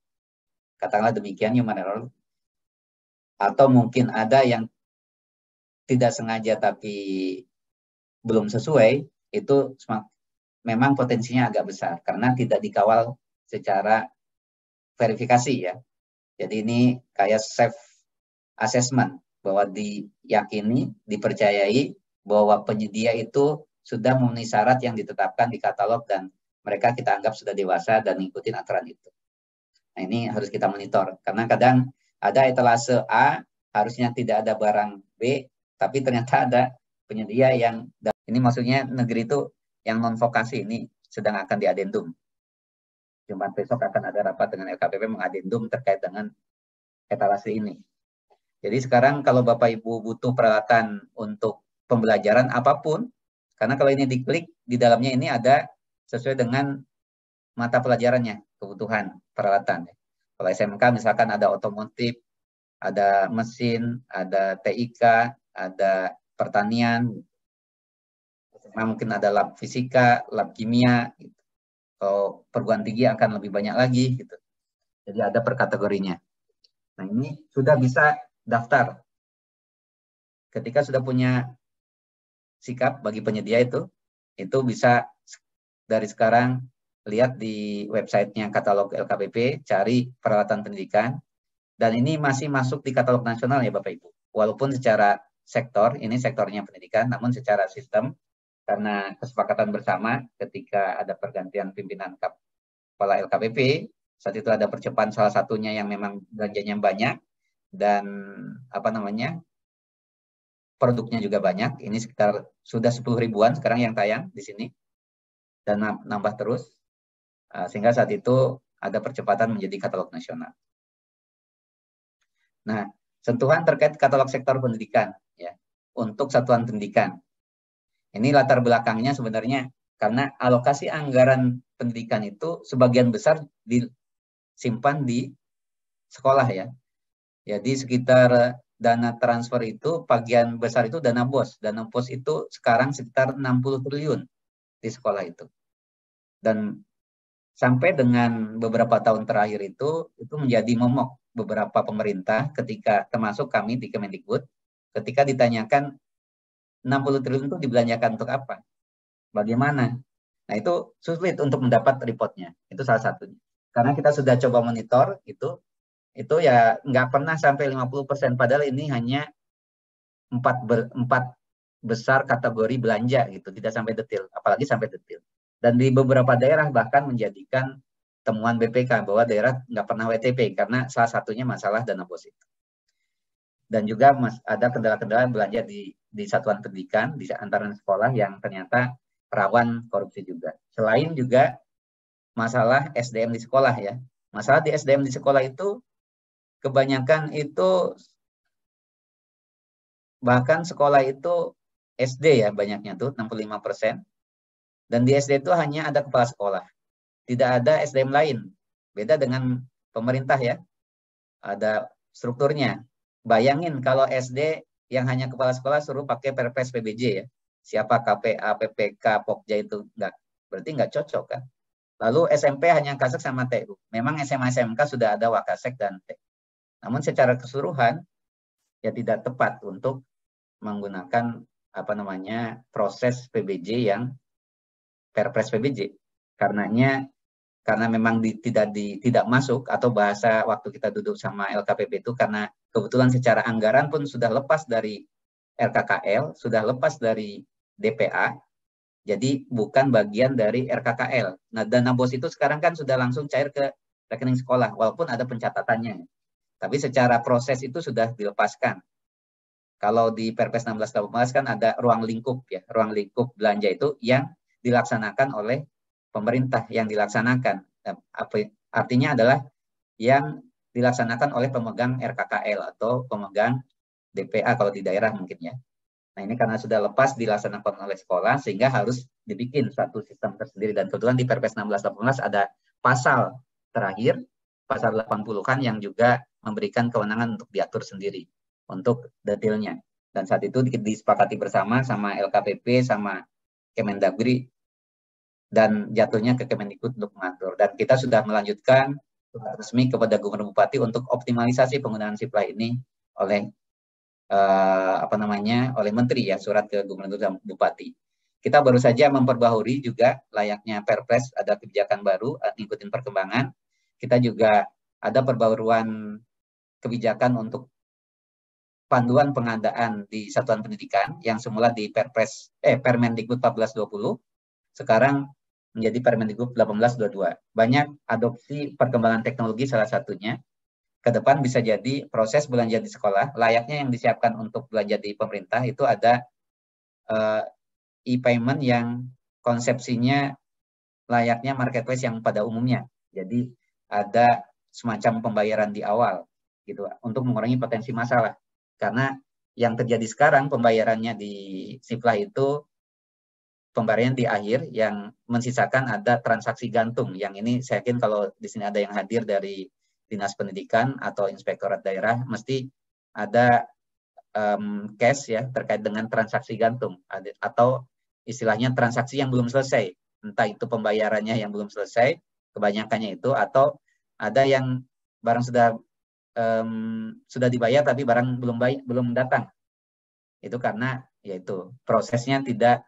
katakanlah demikian human error, atau mungkin ada yang tidak sengaja tapi belum sesuai, itu memang potensinya agak besar karena tidak dikawal secara verifikasi ya. Jadi ini kayak self assessment bahwa diyakini, dipercayai bahwa penyedia itu sudah memenuhi syarat yang ditetapkan di katalog dan mereka kita anggap sudah dewasa dan mengikuti aturan itu. Nah ini harus kita monitor karena kadang ada etalase A harusnya tidak ada barang B, tapi ternyata ada penyedia yang, ini maksudnya negeri itu yang non vokasi ini sedang akan diadendum. Jumat besok akan ada rapat dengan LKPP mengadendum terkait dengan etalase ini. Jadi sekarang kalau Bapak Ibu butuh peralatan untuk pembelajaran apapun, karena kalau ini diklik di dalamnya ini ada sesuai dengan mata pelajarannya, kebutuhan peralatan. Kalau SMK misalkan ada otomotif, ada mesin, ada TIK, ada pertanian, mungkin ada lab fisika, lab kimia, gitu. Kalau perguruan tinggi akan lebih banyak lagi, gitu. Jadi ada per kategorinya. Nah ini sudah bisa daftar. Ketika sudah punya sikap bagi penyedia itu bisa dari sekarang lihat di websitenya katalog LKPP, cari peralatan pendidikan, dan ini masih masuk di katalog nasional ya Bapak Ibu. Walaupun secara sektor, ini sektornya pendidikan, namun secara sistem, karena kesepakatan bersama ketika ada pergantian pimpinan kepala LKPP, saat itu ada percepatan salah satunya yang memang belanjanya banyak, dan produknya juga banyak. Ini sekitar sudah 10 ribuan sekarang yang tayang di sini, dan nambah terus, sehingga saat itu ada percepatan menjadi katalog nasional. Nah, sentuhan terkait katalog sektor pendidikan ya untuk satuan pendidikan. Ini latar belakangnya sebenarnya karena alokasi anggaran pendidikan itu sebagian besar disimpan di sekolah ya. Jadi sekitar dana transfer itu bagian besar itu dana BOS. Dana BOS itu sekarang sekitar 60 triliun di sekolah itu. Dan sampai dengan beberapa tahun terakhir itu menjadi momok beberapa pemerintah ketika termasuk kami di Kemendikbud ketika ditanyakan 60 triliun itu dibelanjakan untuk apa? Bagaimana? Nah itu sulit untuk mendapat reportnya. Itu salah satunya. Karena kita sudah coba monitor itu ya nggak pernah sampai 50%. Padahal ini hanya 4 besar kategori belanja gitu. Tidak sampai detail. Apalagi sampai detail. Dan di beberapa daerah bahkan menjadikan temuan BPK bahwa daerah nggak pernah WTP karena salah satunya masalah dana BOS itu. Dan juga ada kendala-kendala belanja di satuan pendidikan di antara sekolah yang ternyata rawan korupsi juga. Selain juga masalah SDM di sekolah ya. Masalah di SDM di sekolah itu kebanyakan itu bahkan sekolah itu SD ya banyaknya tuh 65%. Dan di SD itu hanya ada kepala sekolah. Tidak ada SDM lain. Beda dengan pemerintah ya. Ada strukturnya. Bayangin kalau SD yang hanya kepala sekolah suruh pakai Perpres PBJ ya. Siapa KPA, PPK, Pokja itu enggak. Berarti enggak cocok kan. Lalu SMP hanya Kasek sama TU. Memang SMA SMK sudah ada Wakasek dan TU. Namun secara keseluruhan ya tidak tepat untuk menggunakan proses PBJ yang Perpres PBJ. Karena memang tidak masuk atau bahasa waktu kita duduk sama LKPP itu karena kebetulan secara anggaran pun sudah lepas dari RKKL, sudah lepas dari DPA, jadi bukan bagian dari RKKL. Nah, dana BOS itu sekarang kan sudah langsung cair ke rekening sekolah, walaupun ada pencatatannya. Tapi secara proses itu sudah dilepaskan. Kalau di Perpres 16/18 kan ada ruang lingkup ya, ruang lingkup belanja itu yang dilaksanakan oleh pemerintah yang dilaksanakan. Artinya adalah yang dilaksanakan oleh pemegang RKKL atau pemegang DPA kalau di daerah mungkin ya. Nah ini karena sudah lepas dilaksanakan oleh sekolah sehingga harus dibikin satu sistem tersendiri. Dan kebetulan di Perpres 16/18 ada pasal terakhir, pasal 80-an yang juga memberikan kewenangan untuk diatur sendiri untuk detailnya. Dan saat itu disepakati bersama sama LKPP, sama Kemendagri, dan jatuhnya ke Kemendikbud untuk mengatur. Dan kita sudah melanjutkan surat resmi kepada Gubernur Bupati untuk optimalisasi penggunaan SIPLA ini oleh oleh Menteri ya, surat ke Gubernur dan Bupati. Kita baru saja memperbaharui juga layaknya Perpres, ada kebijakan baru, ngikutin perkembangan. Kita juga ada perbaharuan kebijakan untuk panduan pengadaan di satuan pendidikan yang semula di Permendikbud 1420, sekarang menjadi Permendikbud 1822. Banyak adopsi perkembangan teknologi salah satunya. Ke depan bisa jadi proses belanja di sekolah, layaknya yang disiapkan untuk belanja di pemerintah itu ada e-payment yang konsepsinya layaknya marketplace yang pada umumnya. Jadi ada semacam pembayaran di awal gitu untuk mengurangi potensi masalah. Karena yang terjadi sekarang pembayarannya di SIPLA itu pembayaran di akhir yang mensisakan ada transaksi gantung. Yang ini saya yakin kalau di sini ada yang hadir dari Dinas Pendidikan atau Inspektorat Daerah, mesti ada cash ya terkait dengan transaksi gantung atau istilahnya transaksi yang belum selesai. Entah itu pembayarannya yang belum selesai, kebanyakannya itu, atau ada yang barang sudah dibayar tapi barang belum datang. Itu karena yaitu prosesnya tidak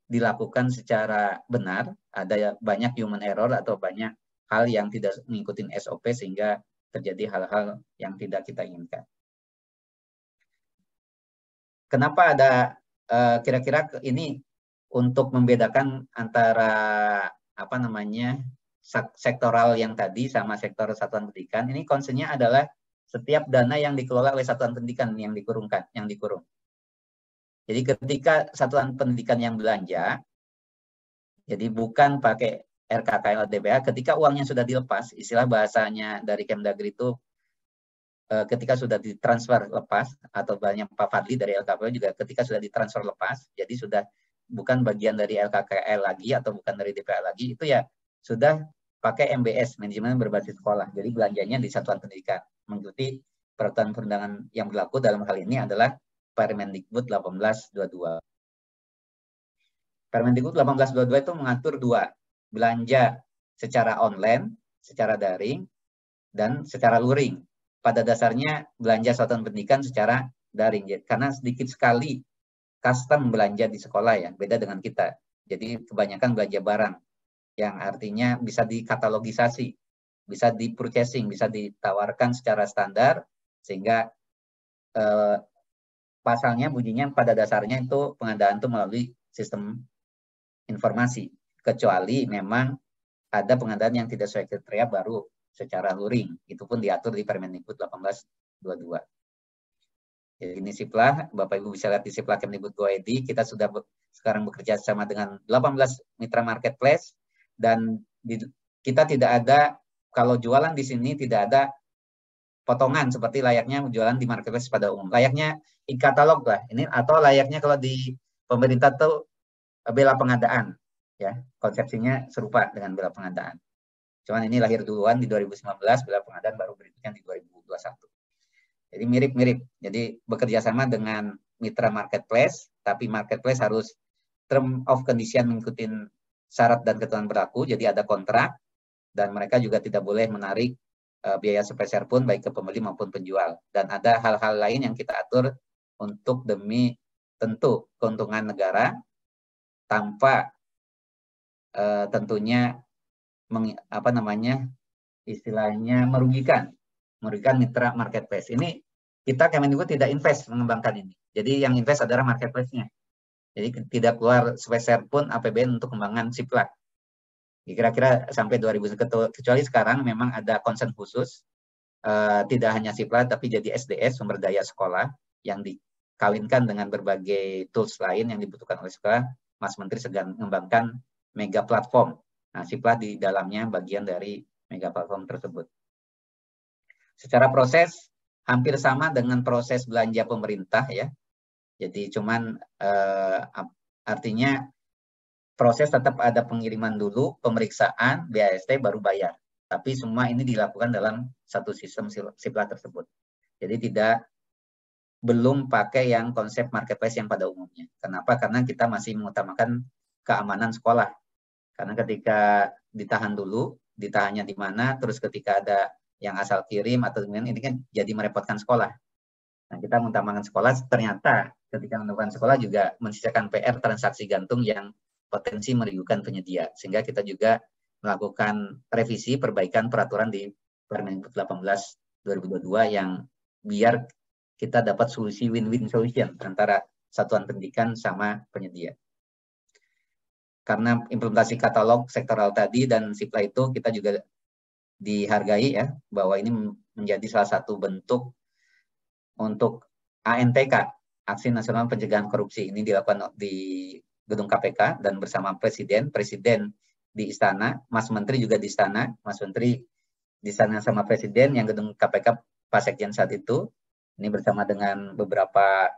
dilakukan secara benar, ada banyak human error atau banyak hal yang tidak mengikuti SOP sehingga terjadi hal-hal yang tidak kita inginkan. Kenapa ada kira-kira ini untuk membedakan antara sektoral yang tadi sama sektor satuan pendidikan? Ini concernnya adalah setiap dana yang dikelola oleh satuan pendidikan yang dikurung. Jadi ketika satuan pendidikan yang belanja, jadi bukan pakai RKKL DPA, ketika uangnya sudah dilepas, istilah bahasanya dari Kemdagri itu ketika sudah ditransfer lepas, atau banyak Pak Fadli dari LKPU juga ketika sudah ditransfer lepas, jadi sudah bukan bagian dari LKKL lagi atau bukan dari DPA lagi, itu ya sudah pakai MBS, manajemen berbasis sekolah. Jadi belanjanya di satuan pendidikan. Mengikuti peraturan perundangan yang berlaku dalam hal ini adalah Permendikbud 1822. Permendikbud 1822 itu mengatur dua, belanja secara online, secara daring, dan secara luring. Pada dasarnya belanja satuan pendidikan secara daring, karena sedikit sekali custom belanja di sekolah ya, beda dengan kita. Jadi kebanyakan belanja barang, yang artinya bisa dikatalogisasi, bisa di-purchasing, bisa ditawarkan secara standar, sehingga pasalnya bunyinya pada dasarnya itu pengadaan itu melalui sistem informasi, kecuali memang ada pengadaan yang tidak sesuai kriteria baru secara luring, itu pun diatur di Permendikbud 1822. Jadi ini SIPLA, Bapak Ibu bisa lihat di SIPLA Kemdikbud.go.id, kita sudah sekarang bekerja sama dengan 18 mitra marketplace, dan kita tidak ada, kalau jualan di sini tidak ada potongan seperti layaknya jualan di marketplace pada umum. Layaknya e-katalog lah ini, atau layaknya kalau di pemerintah tuh bela pengadaan, ya konsepsinya serupa dengan bela pengadaan. Cuman ini lahir duluan di 2019, bela pengadaan baru berikutnya di 2021. Jadi mirip-mirip. Jadi bekerja sama dengan mitra marketplace, tapi marketplace harus term of condition mengikuti syarat dan ketentuan berlaku. Jadi ada kontrak dan mereka juga tidak boleh menarik biaya sepeser pun baik ke pembeli maupun penjual. Dan ada hal-hal lain yang kita atur untuk demi tentu keuntungan negara tanpa tentunya istilahnya merugikan mitra marketplace. Ini kita Kemendikbud tidak invest mengembangkan ini. Jadi yang invest adalah marketplace-nya. Jadi tidak keluar sepeser pun APBN untuk pengembangan Siplat. Kira-kira sampai 2000, kecuali sekarang memang ada concern khusus, tidak hanya Siplat tapi jadi SDS, sumber daya sekolah, yang dikawinkan dengan berbagai tools lain yang dibutuhkan oleh sekolah. Mas Menteri sedang mengembangkan mega platform. Nah, Siplat di dalamnya bagian dari mega platform tersebut. Secara proses hampir sama dengan proses belanja pemerintah ya. Jadi cuman artinya proses tetap ada pengiriman dulu, pemeriksaan, BAST baru bayar. Tapi semua ini dilakukan dalam satu sistem Siplat tersebut. Jadi belum pakai yang konsep marketplace yang pada umumnya. Kenapa? Karena kita masih mengutamakan keamanan sekolah. Karena ketika ditahan dulu, ditahannya di mana, terus ketika ada yang asal kirim atau kemudian ini kan jadi merepotkan sekolah. Nah, kita mengutamakan sekolah, ternyata ketika menemukan sekolah juga menyisakan PR transaksi gantung yang potensi merugikan penyedia. Sehingga kita juga melakukan revisi perbaikan peraturan di Permendikbud 18 2022 yang biar kita dapat solusi win-win solution antara satuan pendidikan sama penyedia. Karena implementasi katalog sektoral tadi dan Sipla itu kita juga dihargai ya, bahwa ini menjadi salah satu bentuk untuk ANTK, Aksi Nasional Pencegahan Korupsi. Ini dilakukan di gedung KPK dan bersama Presiden di istana, Mas Menteri juga di istana, Mas Menteri di sana sama Presiden, yang gedung KPK Pak Sekjen saat itu, ini bersama dengan beberapa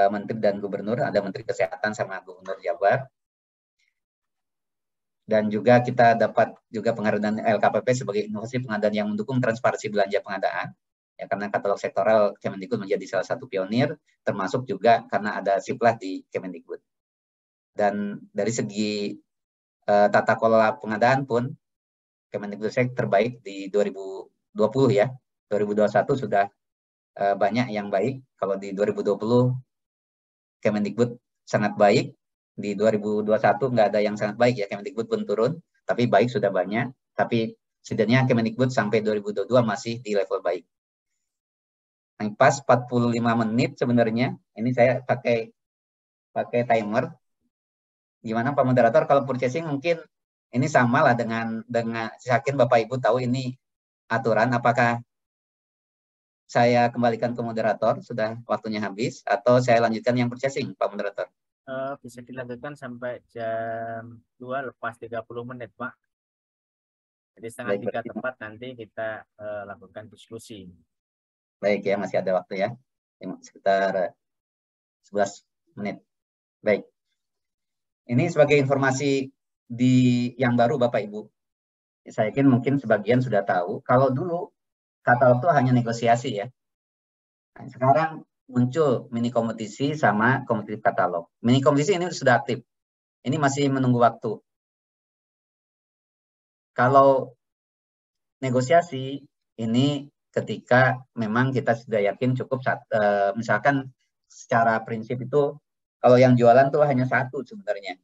menteri dan gubernur, ada Menteri Kesehatan sama Gubernur Jabar. Dan juga kita dapat juga penghargaan LKPP sebagai inovasi pengadaan yang mendukung transparansi belanja pengadaan. Ya, karena katalog sektoral Kemendikbud menjadi salah satu pionir, termasuk juga karena ada Siplat di Kemendikbud. Dan dari segi tata kelola pengadaan pun, Kemendikbud terbaik di 2020 ya. 2021 sudah banyak yang baik. Kalau di 2020 Kemendikbud sangat baik. Di 2021 nggak ada yang sangat baik ya, Kemendikbud pun turun, tapi baik sudah banyak. Tapi setidaknya Kemendikbud sampai 2022 masih di level baik. Nah, pas 45 menit sebenarnya, ini saya pakai timer. Gimana Pak Moderator, kalau purchasing mungkin ini sama lah dengan saya yakin Bapak Ibu tahu ini aturan. Apakah saya kembalikan ke moderator, sudah waktunya habis, atau saya lanjutkan yang purchasing Pak Moderator? Bisa dilanjutkan sampai jam 2 lepas 30 menit, Pak. Jadi setengah 3 tepat nanti kita lakukan diskusi. Baik ya, masih ada waktu ya. Sekitar 11 menit. Baik. Ini sebagai informasi yang baru Bapak Ibu. Saya yakin mungkin sebagian sudah tahu, kalau dulu katalog itu hanya negosiasi ya. Nah, sekarang muncul mini kompetisi sama kompetisi katalog. Mini kompetisi ini sudah aktif. Ini masih menunggu waktu. Kalau negosiasi ini ketika memang kita sudah yakin cukup, misalkan secara prinsip itu kalau yang jualan tuh hanya satu sebenarnya.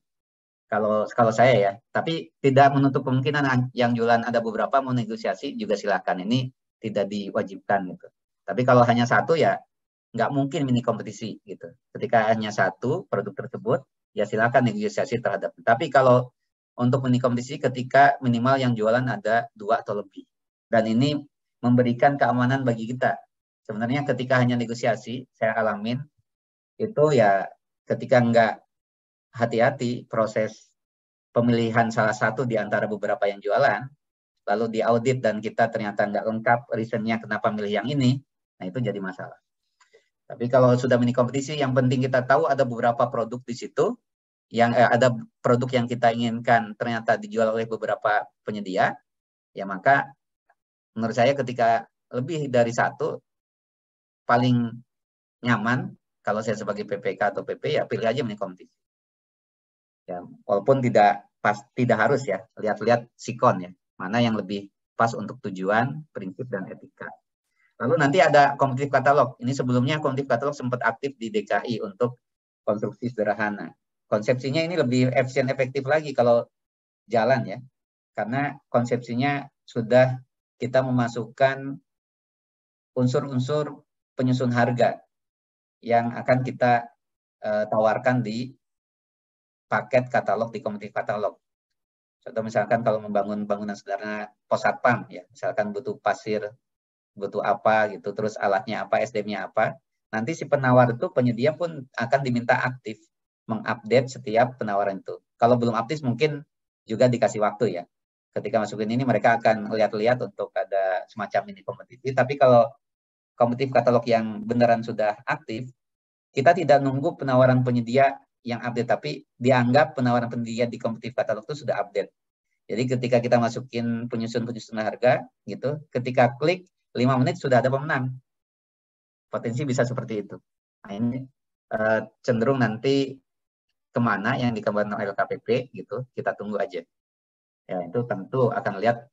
Kalau saya ya, tapi tidak menutup kemungkinan yang jualan ada beberapa, mau negosiasi juga silakan. Ini tidak diwajibkan gitu. Tapi kalau hanya satu ya nggak mungkin mini kompetisi gitu. Ketika hanya satu produk tersebut, ya silakan negosiasi terhadap. Tapi kalau untuk mini kompetisi ketika minimal yang jualan ada 2 atau lebih. Dan ini memberikan keamanan bagi kita. Sebenarnya ketika hanya negosiasi, saya alamin, itu ya ketika nggak hati-hati proses pemilihan salah satu di antara beberapa yang jualan, lalu diaudit dan kita ternyata nggak lengkap reasonnya kenapa milih yang ini, nah itu jadi masalah. Tapi kalau sudah mini kompetisi, yang penting kita tahu ada beberapa produk di situ, yang ada produk yang kita inginkan ternyata dijual oleh beberapa penyedia, ya maka menurut saya ketika lebih dari satu, paling nyaman kalau saya sebagai PPK atau PP ya pilih aja mini kompetisi. Ya, walaupun tidak harus ya, lihat-lihat sikon ya, mana yang lebih pas untuk tujuan, prinsip dan etika. Lalu nanti ada kompetitif katalog. Ini sebelumnya kompetitif katalog sempat aktif di DKI untuk konstruksi sederhana. Konsepsinya ini lebih efisien efektif lagi kalau jalan ya. Karena konsepsinya sudah kita memasukkan unsur-unsur penyusun harga yang akan kita tawarkan di paket katalog di kompetitif katalog. Contoh misalkan kalau membangun bangunan sederhana pos satpam ya, misalkan butuh pasir, butuh apa gitu, terus alatnya apa, SDM-nya apa. Nanti si penawar itu, penyedia pun akan diminta aktif mengupdate setiap penawaran itu. Kalau belum aktif mungkin juga dikasih waktu ya. Ketika masukin ini mereka akan lihat-lihat untuk ada semacam mini kompetisi. Tapi kalau kompetitif katalog yang beneran sudah aktif, kita tidak nunggu penawaran penyedia yang update, tapi dianggap penawaran penyedia di kompetitif katalog itu sudah update. Jadi ketika kita masukin penyusun harga gitu, ketika klik 5 menit sudah ada pemenang. Potensi bisa seperti itu. Nah ini cenderung nanti kemana yang dikembangkan oleh LKPP gitu, kita tunggu aja. Ya itu tentu akan lihat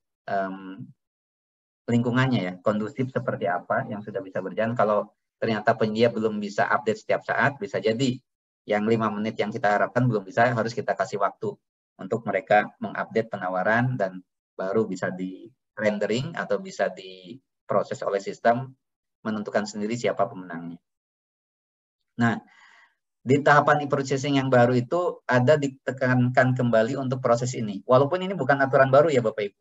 lingkungannya ya, kondusif seperti apa yang sudah bisa berjalan. Kalau ternyata penyedia belum bisa update setiap saat, bisa jadi yang 5 menit yang kita harapkan belum bisa, harus kita kasih waktu untuk mereka mengupdate penawaran dan baru bisa di rendering atau bisa diproses oleh sistem menentukan sendiri siapa pemenangnya. Nah, di tahapan e-processing yang baru itu ada ditekankan kembali untuk proses ini. Walaupun ini bukan aturan baru ya Bapak Ibu.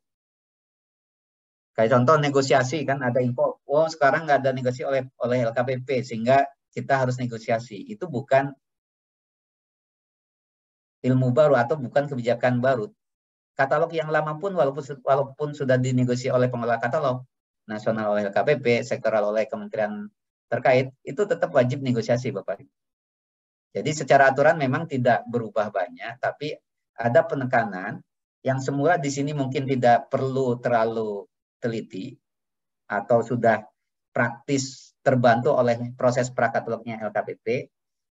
Kayak contoh negosiasi kan ada info, oh sekarang nggak ada negosiasi oleh LKPP sehingga kita harus negosiasi. Itu bukan ilmu baru atau bukan kebijakan baru. Katalog yang lama pun walaupun sudah dinegosiasi oleh pengelola katalog nasional oleh LKPP, sektoral oleh kementerian terkait, itu tetap wajib negosiasi Bapak. Jadi secara aturan memang tidak berubah banyak, tapi ada penekanan yang semula di sini mungkin tidak perlu terlalu teliti atau sudah praktis terbantu oleh proses prakatalognya LKPP,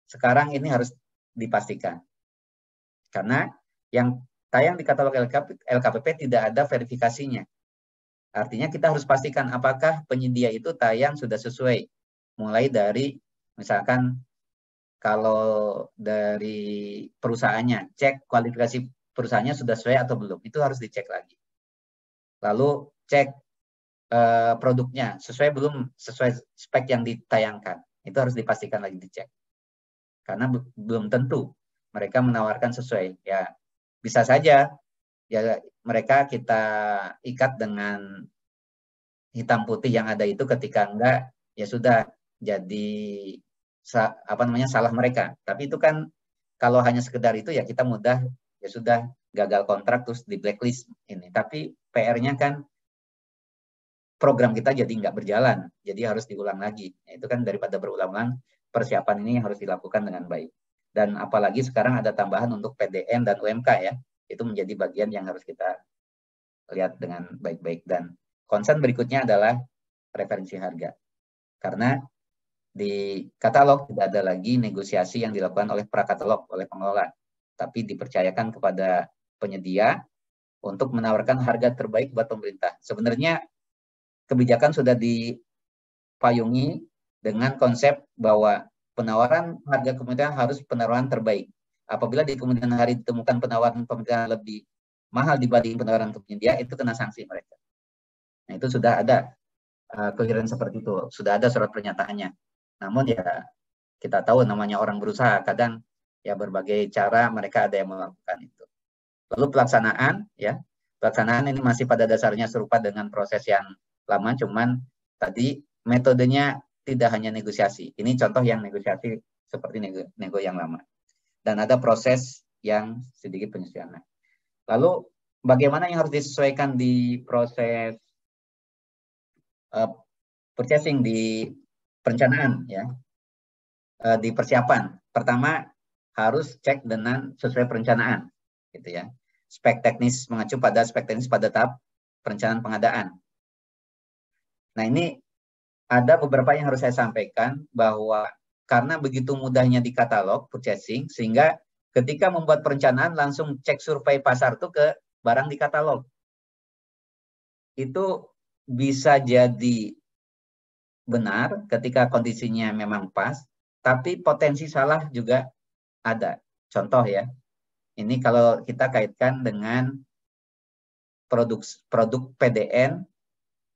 sekarang ini harus dipastikan. Karena yang tayang di katalog LKPP tidak ada verifikasinya. Artinya kita harus pastikan apakah penyedia itu tayang sudah sesuai. Mulai dari misalkan kalau dari perusahaannya, cek kualifikasi perusahaannya sudah sesuai atau belum. Itu harus dicek lagi. Lalu cek produknya sesuai belum sesuai spek yang ditayangkan. Itu harus dipastikan lagi dicek. Karena belum tentu mereka menawarkan sesuai. Ya bisa saja ya mereka kita ikat dengan hitam putih yang ada itu, ketika enggak ya sudah jadi salah mereka. Tapi itu kan kalau hanya sekedar itu ya kita mudah ya sudah gagal kontrak terus di blacklist ini. Tapi PR-nya kan program kita jadi nggak berjalan, jadi harus diulang lagi. Nah, itu kan daripada berulang-ulang, persiapan ini harus dilakukan dengan baik. Dan apalagi sekarang ada tambahan untuk PDN dan UMK ya, itu menjadi bagian yang harus kita lihat dengan baik-baik. Dan concern berikutnya adalah referensi harga. Karena di katalog tidak ada lagi negosiasi yang dilakukan oleh prakatalog, oleh pengelola, tapi dipercayakan kepada penyedia untuk menawarkan harga terbaik buat pemerintah. Sebenarnya kebijakan sudah dipayungi dengan konsep bahwa penawaran harga kemudian harus penawaran terbaik. Apabila di kemudian hari ditemukan penawaran pemerintah lebih mahal dibanding penawaran penyedia, itu kena sanksi mereka. Nah itu sudah ada keliran seperti itu, sudah ada surat pernyataannya. Namun ya kita tahu namanya orang berusaha, kadang ya berbagai cara mereka ada yang melakukan itu. Lalu pelaksanaan ini masih pada dasarnya serupa dengan proses yang lama, cuman tadi metodenya tidak hanya negosiasi. Ini contoh yang negosiasi seperti nego yang lama. Dan ada proses yang sedikit penyesuaian. Lalu bagaimana yang harus disesuaikan di proses purchasing, di perencanaan ya, di persiapan. Pertama harus cek dengan sesuai perencanaan, gitu ya. Spek teknis mengacu pada spek teknis pada tahap perencanaan pengadaan. Nah ini ada beberapa yang harus saya sampaikan bahwa karena begitu mudahnya di katalog purchasing, sehingga ketika membuat perencanaan langsung cek survei pasar tuh ke barang di katalog. Itu bisa jadi benar ketika kondisinya memang pas, tapi potensi salah juga ada. Contoh ya, ini kalau kita kaitkan dengan produk PDN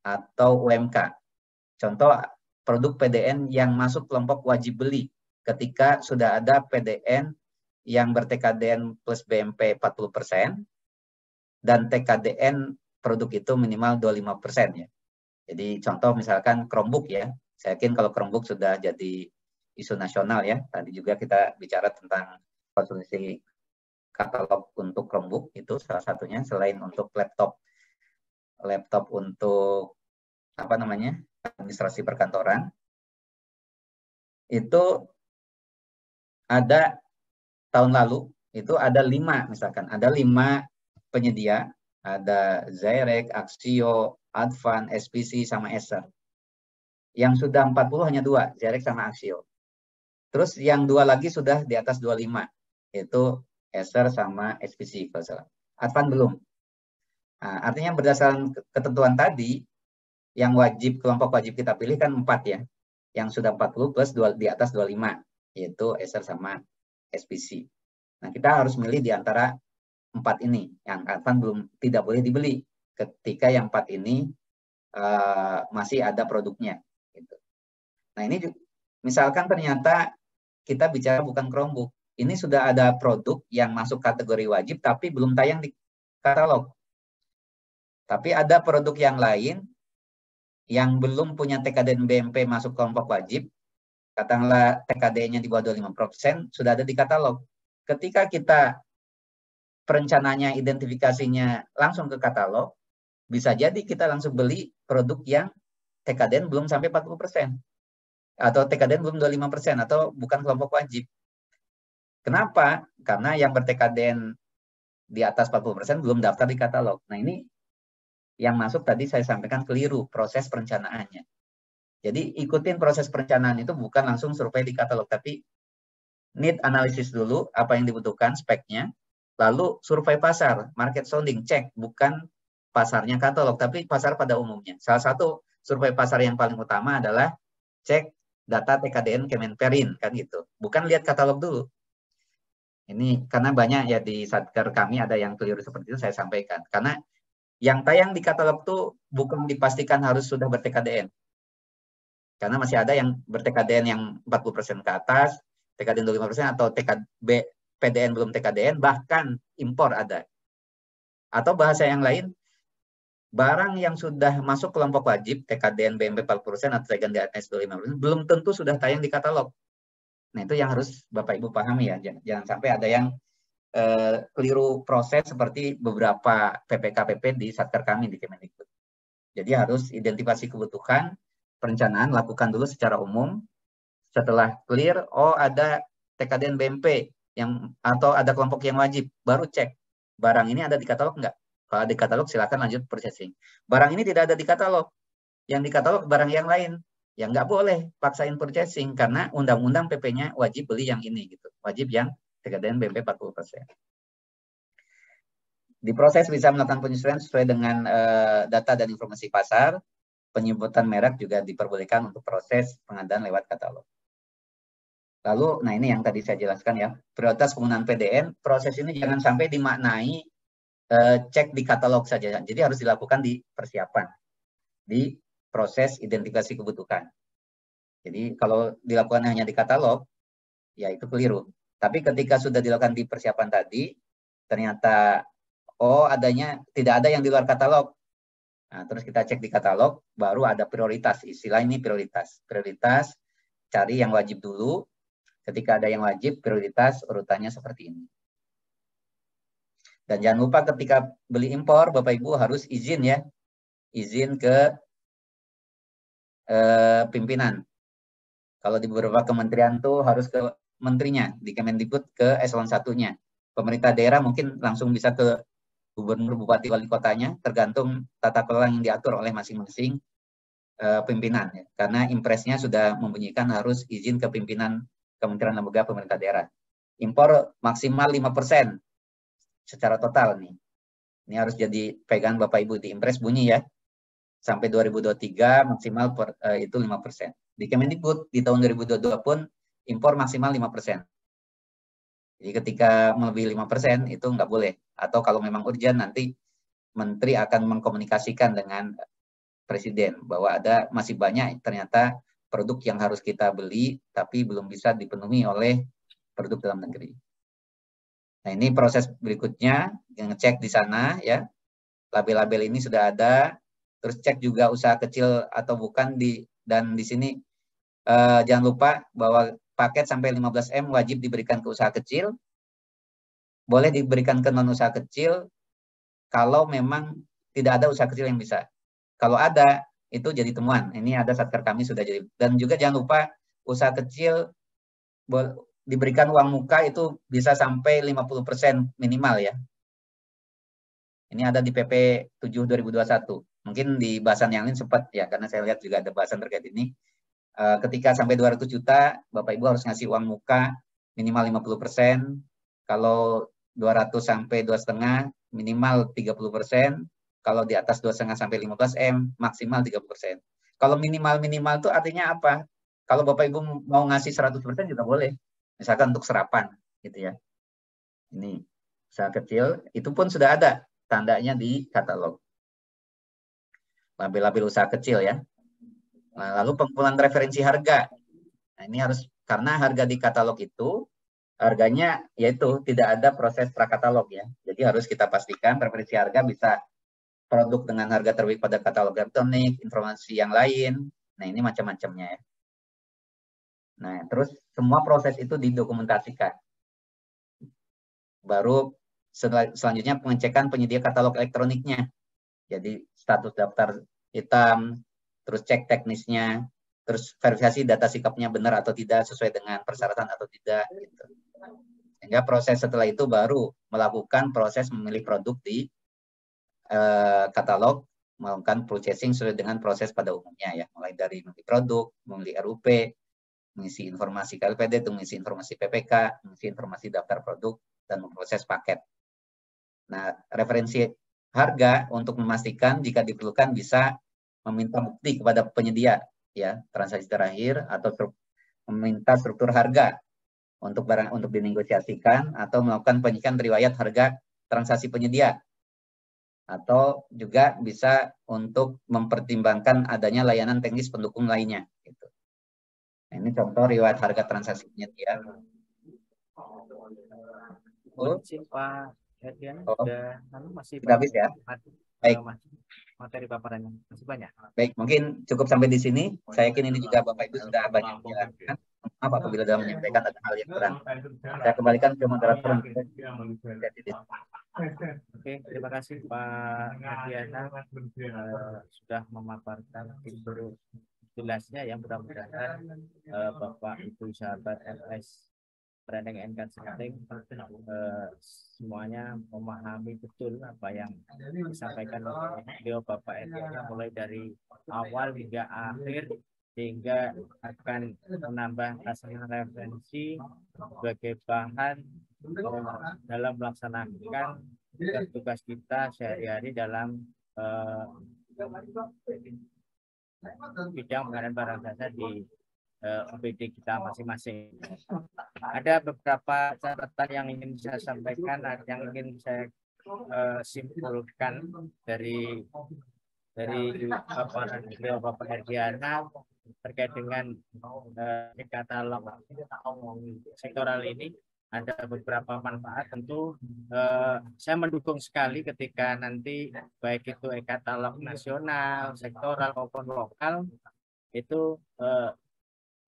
atau UMK. Contoh produk PDN yang masuk kelompok wajib beli ketika sudah ada PDN yang ber-TKDN plus BMP 40% dan TKDN produk itu minimal 25% ya. Jadi contoh misalkan Chromebook ya. Saya yakin kalau Chromebook sudah jadi isu nasional ya. Tadi juga kita bicara tentang konsumsi katalog untuk Chromebook, itu salah satunya selain untuk laptop untuk apa namanya, administrasi perkantoran. Itu ada tahun lalu itu ada 5 misalkan, ada 5 penyedia, ada Zyrek, Axio, Advan, SPC sama Acer. Yang sudah 40 hanya 2, Zyrek sama Axio. Terus yang 2 lagi sudah di atas 25, yaitu Acer sama SPC kalau salah. Advan belum. Nah, artinya berdasarkan ketentuan tadi, yang wajib, kelompok wajib kita pilih kan 4 ya. Yang sudah 40 plus 2, di atas 25, yaitu Acer sama SPC. Nah, kita harus milih di antara 4 ini. Yang Advan belum, tidak boleh dibeli ketika yang 4 ini masih ada produknya. Gitu. Nah, ini misalkan ternyata kita bicara bukan Chromebook. Ini sudah ada produk yang masuk kategori wajib tapi belum tayang di katalog. Tapi ada produk yang lain yang belum punya TKDN BMP masuk kelompok wajib, katakanlah TKDN-nya di bawah 25%, sudah ada di katalog. Ketika kita perencananya, identifikasinya langsung ke katalog, bisa jadi kita langsung beli produk yang TKDN belum sampai 40%. Atau TKDN belum 25%, atau bukan kelompok wajib. Kenapa? Karena yang ber-TKDN di atas 40% belum daftar di katalog. Nah ini yang masuk tadi saya sampaikan keliru proses perencanaannya. Jadi ikutin proses perencanaan itu bukan langsung survei di katalog, tapi need analisis dulu apa yang dibutuhkan, speknya, lalu survei pasar, market sounding, cek, bukan pasarnya katalog, tapi pasar pada umumnya. Salah satu survei pasar yang paling utama adalah cek data TKDN Kemenperin, kan gitu. Bukan lihat katalog dulu. Ini karena banyak ya di satker kami ada yang keliru seperti itu, saya sampaikan. Karena yang tayang di katalog tuh bukan dipastikan harus sudah ber-TKDN. Karena masih ada yang ber-TKDN yang 40% ke atas, TKDN 25% atau PDN belum TKDN, bahkan impor ada. Atau bahasa yang lain, barang yang sudah masuk kelompok wajib, TKDN BMP 40% atau TKDN di atas 25%, belum tentu sudah tayang di katalog. Nah itu yang harus Bapak Ibu pahami ya, jangan sampai ada yang keliru proses seperti beberapa PPKPP di satker kami di Kemendikbud. Jadi harus identifikasi kebutuhan, perencanaan lakukan dulu secara umum. Setelah clear, oh ada TKDN BMP yang atau ada kelompok yang wajib, baru cek barang ini ada di katalog enggak. Kalau di katalog silakan lanjut purchasing. Barang ini tidak ada di katalog, yang di katalog barang yang lain, yang nggak boleh paksain purchasing karena undang-undang PP-nya wajib beli yang ini gitu, wajib yang TKDN BMP 40%. Di proses bisa melakukan penyesuaian sesuai dengan data dan informasi pasar. Penyebutan merek juga diperbolehkan untuk proses pengadaan lewat katalog. Lalu, nah ini yang tadi saya jelaskan ya, prioritas penggunaan PDN, proses ini jangan sampai dimaknai cek di katalog saja. Jadi harus dilakukan di persiapan, di proses identifikasi kebutuhan. Jadi kalau dilakukan hanya di katalog, ya itu keliru. Tapi ketika sudah dilakukan di persiapan tadi, ternyata oh adanya tidak ada yang di luar katalog. Nah, terus kita cek di katalog, baru ada prioritas. Istilah ini prioritas. Prioritas, cari yang wajib dulu. Ketika ada yang wajib, prioritas urutannya seperti ini. Dan jangan lupa ketika beli impor, Bapak Ibu harus izin ya, izin ke pimpinan. Kalau di beberapa kementerian tuh harus ke menterinya, di Kemendikbud ke eselon 1-nya. Pemerintah daerah mungkin langsung bisa ke gubernur, bupati, wali kotanya, tergantung tata kelola yang diatur oleh masing-masing pimpinan. Ya. Karena impresnya sudah membunyikan harus izin ke pimpinan kementerian lembaga pemerintah daerah. Impor maksimal 5% secara total nih. Ini harus jadi pegangan Bapak Ibu, di impres bunyi ya. Sampai 2023 maksimal itu 5%. Di Kemendikbud di tahun 2022 pun impor maksimal 5%. Jadi ketika melebihi 5% itu nggak boleh. Atau kalau memang urgent nanti Menteri akan mengkomunikasikan dengan Presiden bahwa ada masih banyak ternyata produk yang harus kita beli tapi belum bisa dipenuhi oleh produk dalam negeri. Nah ini proses berikutnya, yang ngecek di sana ya, label-label ini sudah ada, terus cek juga usaha kecil atau bukan dan di sini jangan lupa bahwa paket sampai 15M wajib diberikan ke usaha kecil, boleh diberikan ke non usaha kecil kalau memang tidak ada usaha kecil yang bisa. Kalau ada, itu jadi temuan. Ini ada satker kami sudah jadi. Dan juga jangan lupa usaha kecil diberikan uang muka itu bisa sampai 50% minimal ya. Ini ada di PP 7 2021. Mungkin di bahasan yang lain sempat ya, karena saya lihat juga ada bahasan terkait ini. Ketika sampai 200 juta, Bapak Ibu harus ngasih uang muka minimal 50%. Kalau 200 sampai 2,5 minimal 30%. Kalau di atas 2,5 sampai 15M maksimal 30%. Kalau minimal itu artinya apa? Kalau Bapak Ibu mau ngasih 100% juga boleh. Misalkan untuk serapan gitu ya. Ini usaha kecil, itu pun sudah ada tandanya di katalog. Label-label usaha kecil ya. Nah, lalu pengumpulan referensi harga. Nah, ini harus, karena harga di katalog itu harganya yaitu tidak ada proses prakatalog ya. Jadi harus kita pastikan referensi harga bisa produk dengan harga terbit pada katalog elektronik, informasi yang lain. Nah, ini macam-macamnya ya. Nah, terus semua proses itu didokumentasikan. Baru selanjutnya pengecekan penyedia katalog elektroniknya. Jadi status daftar hitam, terus cek teknisnya, terus verifikasi data sikapnya benar atau tidak, sesuai dengan persyaratan atau tidak. Gitu. Sehingga proses setelah itu baru melakukan proses memilih produk di katalog, melakukan purchasing sesuai dengan proses pada umumnya ya, mulai dari memilih produk, memilih RUP, mengisi informasi KLPD, mengisi informasi PPK, mengisi informasi daftar produk, dan memproses paket. Nah, referensi harga untuk memastikan jika diperlukan bisa meminta bukti kepada penyedia ya, transaksi terakhir, atau meminta struktur harga untuk barang untuk dinegosiasikan, atau melakukan penyikan riwayat harga transaksi penyedia, atau juga bisa untuk mempertimbangkan adanya layanan teknis pendukung lainnya. Gitu. Nah, ini contoh riwayat harga transaksi penyedia. Pak Herdian, masih sudah habis ya. Baik. Materi paparannya masih banyak. Baik, mungkin cukup sampai di sini. Saya yakin ini juga Bapak Ibu sudah banyak menjelaskan. Maaf apabila dalam menyampaikan ada hal yang kurang. Saya kembalikan ke moderator. Oke, terima kasih Pak Herdiana sudah memaparkan jelasnya yang mudah-mudahan Bapak Ibu sahabat MS Training and Consulting semuanya memahami betul apa yang disampaikan oleh beliau Bapak Herdiana, mulai dari awal hingga akhir, sehingga akan menambah hasil referensi sebagai bahan dalam melaksanakan tugas kita sehari-hari dalam bidang pengadaan barang jasa di OPD kita masing-masing. Ada beberapa catatan yang ingin saya sampaikan, yang ingin saya simpulkan dari paparan beliau Bapak Herdiana terkait dengan katalog sektoral ini. Ada beberapa manfaat, tentu saya mendukung sekali ketika nanti baik itu e-katalog nasional, sektoral maupun lokal itu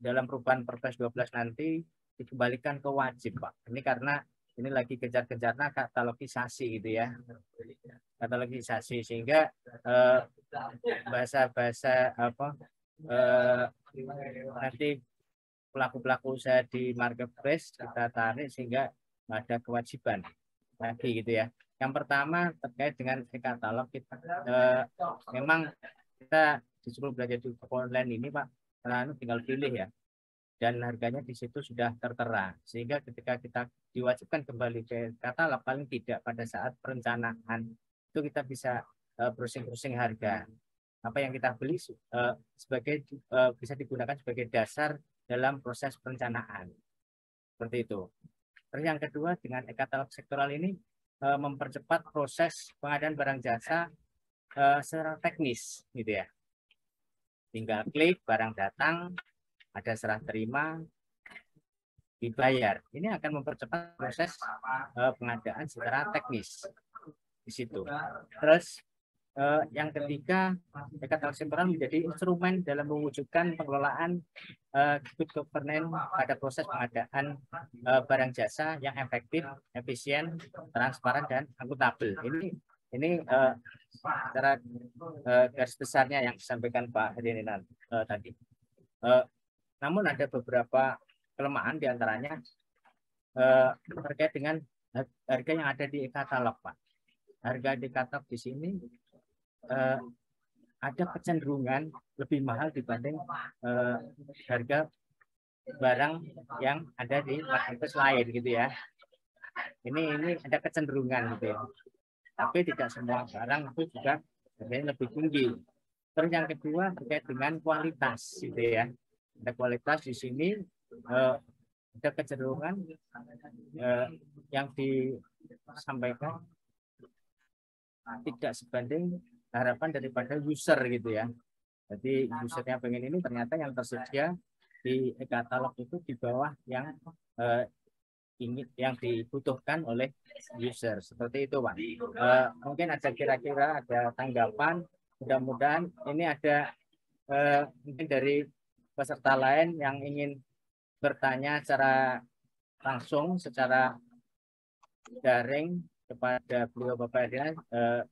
dalam perubahan Perpres 12 nanti dikembalikan ke wajib, Pak. Ini karena ini lagi kejar-kejarnya katalogisasi gitu ya, katalogisasi, sehingga bahasa-bahasa apa nanti pelaku-pelaku usaha di marketplace kita tarik sehingga ada kewajiban lagi gitu ya. Yang pertama terkait dengan e-katalog, kita memang kita disuruh belajar di online ini Pak, tinggal pilih ya, dan harganya di situ sudah tertera, sehingga ketika kita diwajibkan kembali ke katalog, paling tidak pada saat perencanaan itu kita bisa browsing-browsing harga apa yang kita beli sebagai bisa digunakan sebagai dasar dalam proses perencanaan, seperti itu. Terus yang kedua, dengan e-katalog sektoral ini mempercepat proses pengadaan barang jasa secara teknis gitu ya. Tinggal klik, barang datang, ada serah terima, dibayar. Ini akan mempercepat proses pengadaan secara teknis di situ. Terus yang ketiga, e-katalog sektoral menjadi instrumen dalam mewujudkan pengelolaan good governance pada proses pengadaan barang jasa yang efektif, efisien, transparan, dan akuntabel. Ini secara garis besarnya yang disampaikan Pak Herinan tadi. Namun ada beberapa kelemahan diantaranya terkait dengan harga yang ada di e-katalog, Pak. Harga di e-katalog di sini ada kecenderungan lebih mahal dibanding harga barang yang ada di marketplace lain gitu ya. Ini ada kecenderungan gitu ya. Tapi tidak semua barang itu juga harganya lebih tinggi. Terus yang kedua terkait dengan kualitas gitu ya. Ada kualitas di sini ada kecenderungan yang disampaikan tidak sebanding harapan daripada user gitu ya. Jadi usernya pengen ini, ternyata yang tersedia di e-katalog itu di bawah yang yang dibutuhkan oleh user, seperti itu Pak. Mungkin ada kira-kira ada tanggapan, mudah-mudahan ini ada mungkin dari peserta lain yang ingin bertanya secara langsung, secara daring kepada beliau Bapak Herinan,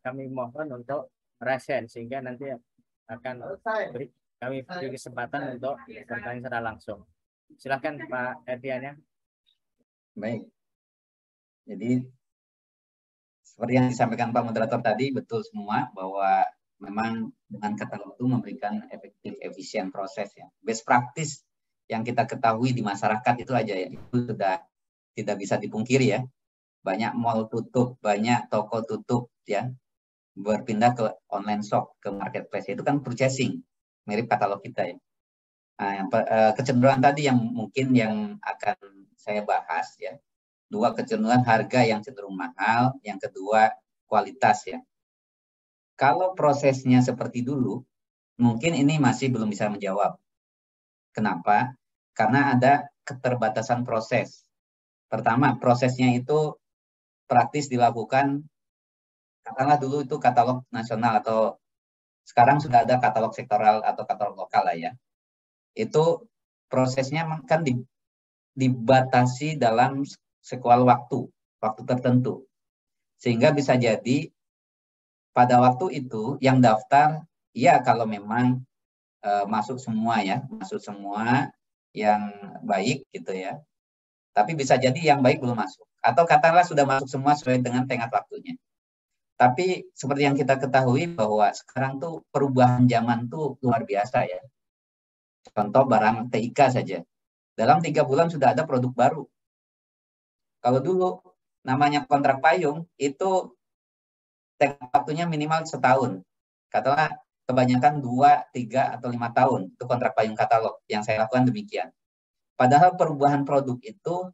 kami mohon untuk resen sehingga nanti akan kami beri kesempatan untuk bertanya secara langsung. Silakan Pak Herinan. Baik. Jadi seperti yang disampaikan Pak Moderator tadi, betul semua bahwa memang dengan katalog itu memberikan efektif, efisien proses ya. Best practice yang kita ketahui di masyarakat itu aja ya, itu sudah tidak bisa dipungkiri ya. Banyak mall tutup, banyak toko tutup ya, berpindah ke online shop, ke marketplace. Itu kan purchasing, mirip katalog kita ya. Nah, kecenderungan tadi yang mungkin yang akan saya bahas ya. Dua, kecenderungan harga yang cenderung mahal, yang kedua kualitas ya. Kalau prosesnya seperti dulu, mungkin ini masih belum bisa menjawab. Kenapa? Karena ada keterbatasan proses. Pertama, prosesnya itu praktis dilakukan, katakanlah dulu itu katalog nasional atau sekarang sudah ada katalog sektoral atau katalog lokal lah ya. Itu prosesnya kan dibatasi dalam sekual waktu tertentu. Sehingga bisa jadi pada waktu itu yang daftar, ya kalau memang masuk semua ya, masuk semua yang baik gitu ya. Tapi bisa jadi yang baik belum masuk. Atau katakanlah sudah masuk semua sesuai dengan tenggat waktunya. Tapi seperti yang kita ketahui bahwa sekarang tuh perubahan zaman tuh luar biasa ya. Contoh barang TIK saja. Dalam 3 bulan sudah ada produk baru. Kalau dulu namanya kontrak payung itu tenggat waktunya minimal setahun. Katakanlah kebanyakan 2, 3, atau 5 tahun itu kontrak payung katalog. Yang saya lakukan demikian. Padahal perubahan produk itu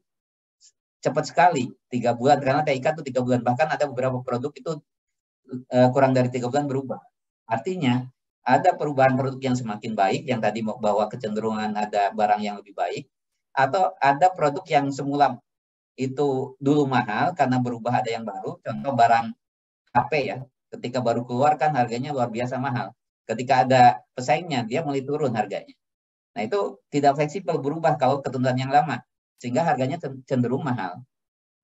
cepat sekali, 3 bulan, karena TIK itu 3 bulan. Bahkan ada beberapa produk itu kurang dari 3 bulan berubah. Artinya ada perubahan produk yang semakin baik, yang tadi bahwa kecenderungan ada barang yang lebih baik, atau ada produk yang semula itu dulu mahal karena berubah ada yang baru. Contoh barang HP ya, ketika baru keluar kan harganya luar biasa mahal. Ketika ada pesaingnya dia mulai turun harganya. Nah itu tidak fleksibel, berubah kalau ketentuan yang lama, sehingga harganya cenderung mahal.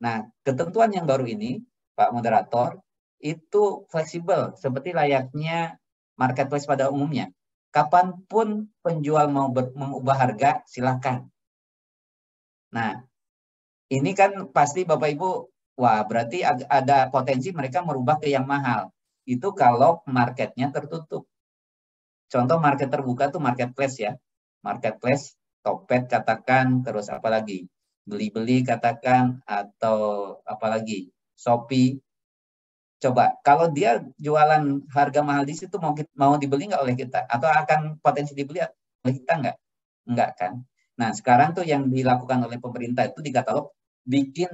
Nah, ketentuan yang baru ini, Pak Moderator, itu fleksibel seperti layaknya marketplace pada umumnya. Kapanpun penjual mau mengubah harga, silakan. Nah, ini kan pasti Bapak Ibu, wah berarti ada potensi mereka merubah ke yang mahal. Itu kalau marketnya tertutup. Contoh market terbuka tuh marketplace ya. Marketplace, Tokped katakan, terus apa lagi? Beli-beli katakan, atau apa lagi? Shopee. Coba, kalau dia jualan harga mahal di situ, mau dibeli nggak oleh kita? Atau akan potensi dibeli oleh kita nggak? Nggak kan? Nah, sekarang tuh yang dilakukan oleh pemerintah itu di katalog, bikin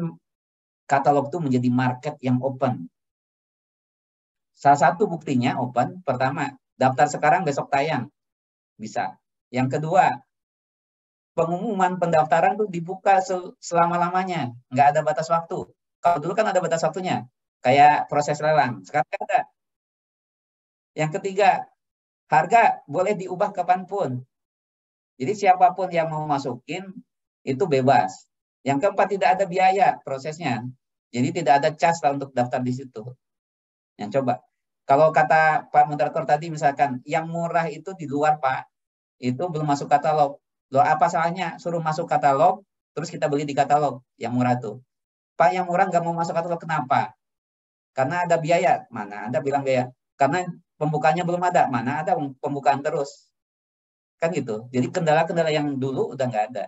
katalog itu menjadi market yang open. Salah satu buktinya open, pertama, daftar sekarang besok tayang. Bisa. Yang kedua, pengumuman pendaftaran tuh dibuka selama-lamanya. Nggak ada batas waktu. Kalau dulu kan ada batas waktunya. Kayak proses lelang. Sekarang nggak ada. Yang ketiga, harga boleh diubah kapanpun. Jadi siapapun yang mau masukin, itu bebas. Yang keempat, tidak ada biaya prosesnya. Jadi tidak ada cas lah untuk daftar di situ. Yang coba. Kalau kata Pak Moderator tadi misalkan, yang murah itu di luar Pak, itu belum masuk katalog. Loh apa salahnya suruh masuk katalog, terus kita beli di katalog yang murah tuh. Pak yang murah nggak mau masuk katalog, kenapa? Karena ada biaya. Mana Anda bilang biaya? Karena pembukanya belum ada. Mana ada pembukaan terus. Kan gitu. Jadi kendala-kendala yang dulu udah nggak ada.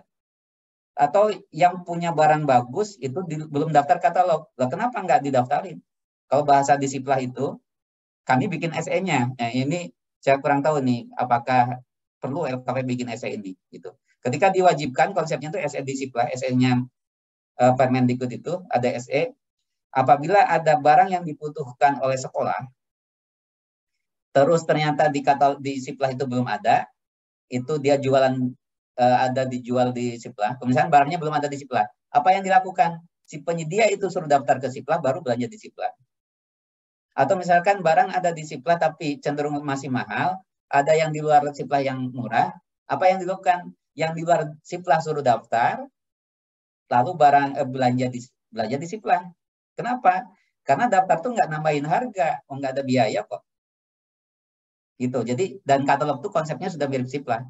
Atau yang punya barang bagus itu belum daftar katalog. Loh kenapa nggak didaftarin? Kalau bahasa Disiplah itu, kami bikin SE-nya. Nah, ini saya kurang tahu nih, apakah perlu LKP bikin SE ini. Gitu. Ketika diwajibkan, konsepnya itu SE Disiplah, SE-nya Permendikbud itu ada SE. Apabila ada barang yang dibutuhkan oleh sekolah, terus ternyata di Disiplah itu belum ada, itu dia jualan ada dijual di Siplah. Misalnya barangnya belum ada di Siplah. Apa yang dilakukan? Si penyedia itu suruh daftar ke Siplah, baru belanja di Siplah. Atau misalkan barang ada di Siplah tapi cenderung masih mahal, ada yang di luar Siplah yang murah, apa yang dilakukan? Yang di luar Siplah suruh daftar, lalu barang belanja di Siplah. Kenapa? Karena daftar tuh nggak nambahin harga, nggak ada biaya kok. Gitu. Jadi dan katalog tuh konsepnya sudah mirip Siplah.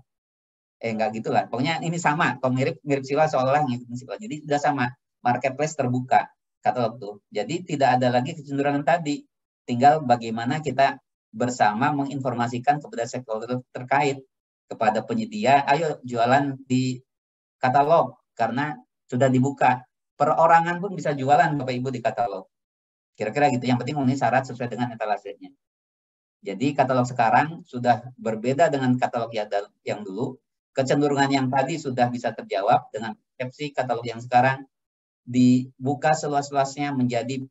Enggak gitulah. Pokoknya ini sama. Kalau mirip Siplah seolah-olah ngikutin Siplah. Jadi sudah sama. Marketplace terbuka katalog tuh. Jadi tidak ada lagi kecenderungan tadi. Tinggal bagaimana kita bersama menginformasikan kepada stakeholder terkait, kepada penyedia, ayo jualan di katalog karena sudah dibuka. Perorangan pun bisa jualan Bapak Ibu di katalog. Kira-kira gitu. Yang penting memenuhi syarat sesuai dengan etalasenya. Jadi katalog sekarang sudah berbeda dengan katalog yang dulu. Kecenderungan yang tadi sudah bisa terjawab dengan konsepsi katalog yang sekarang dibuka seluas-luasnya menjadi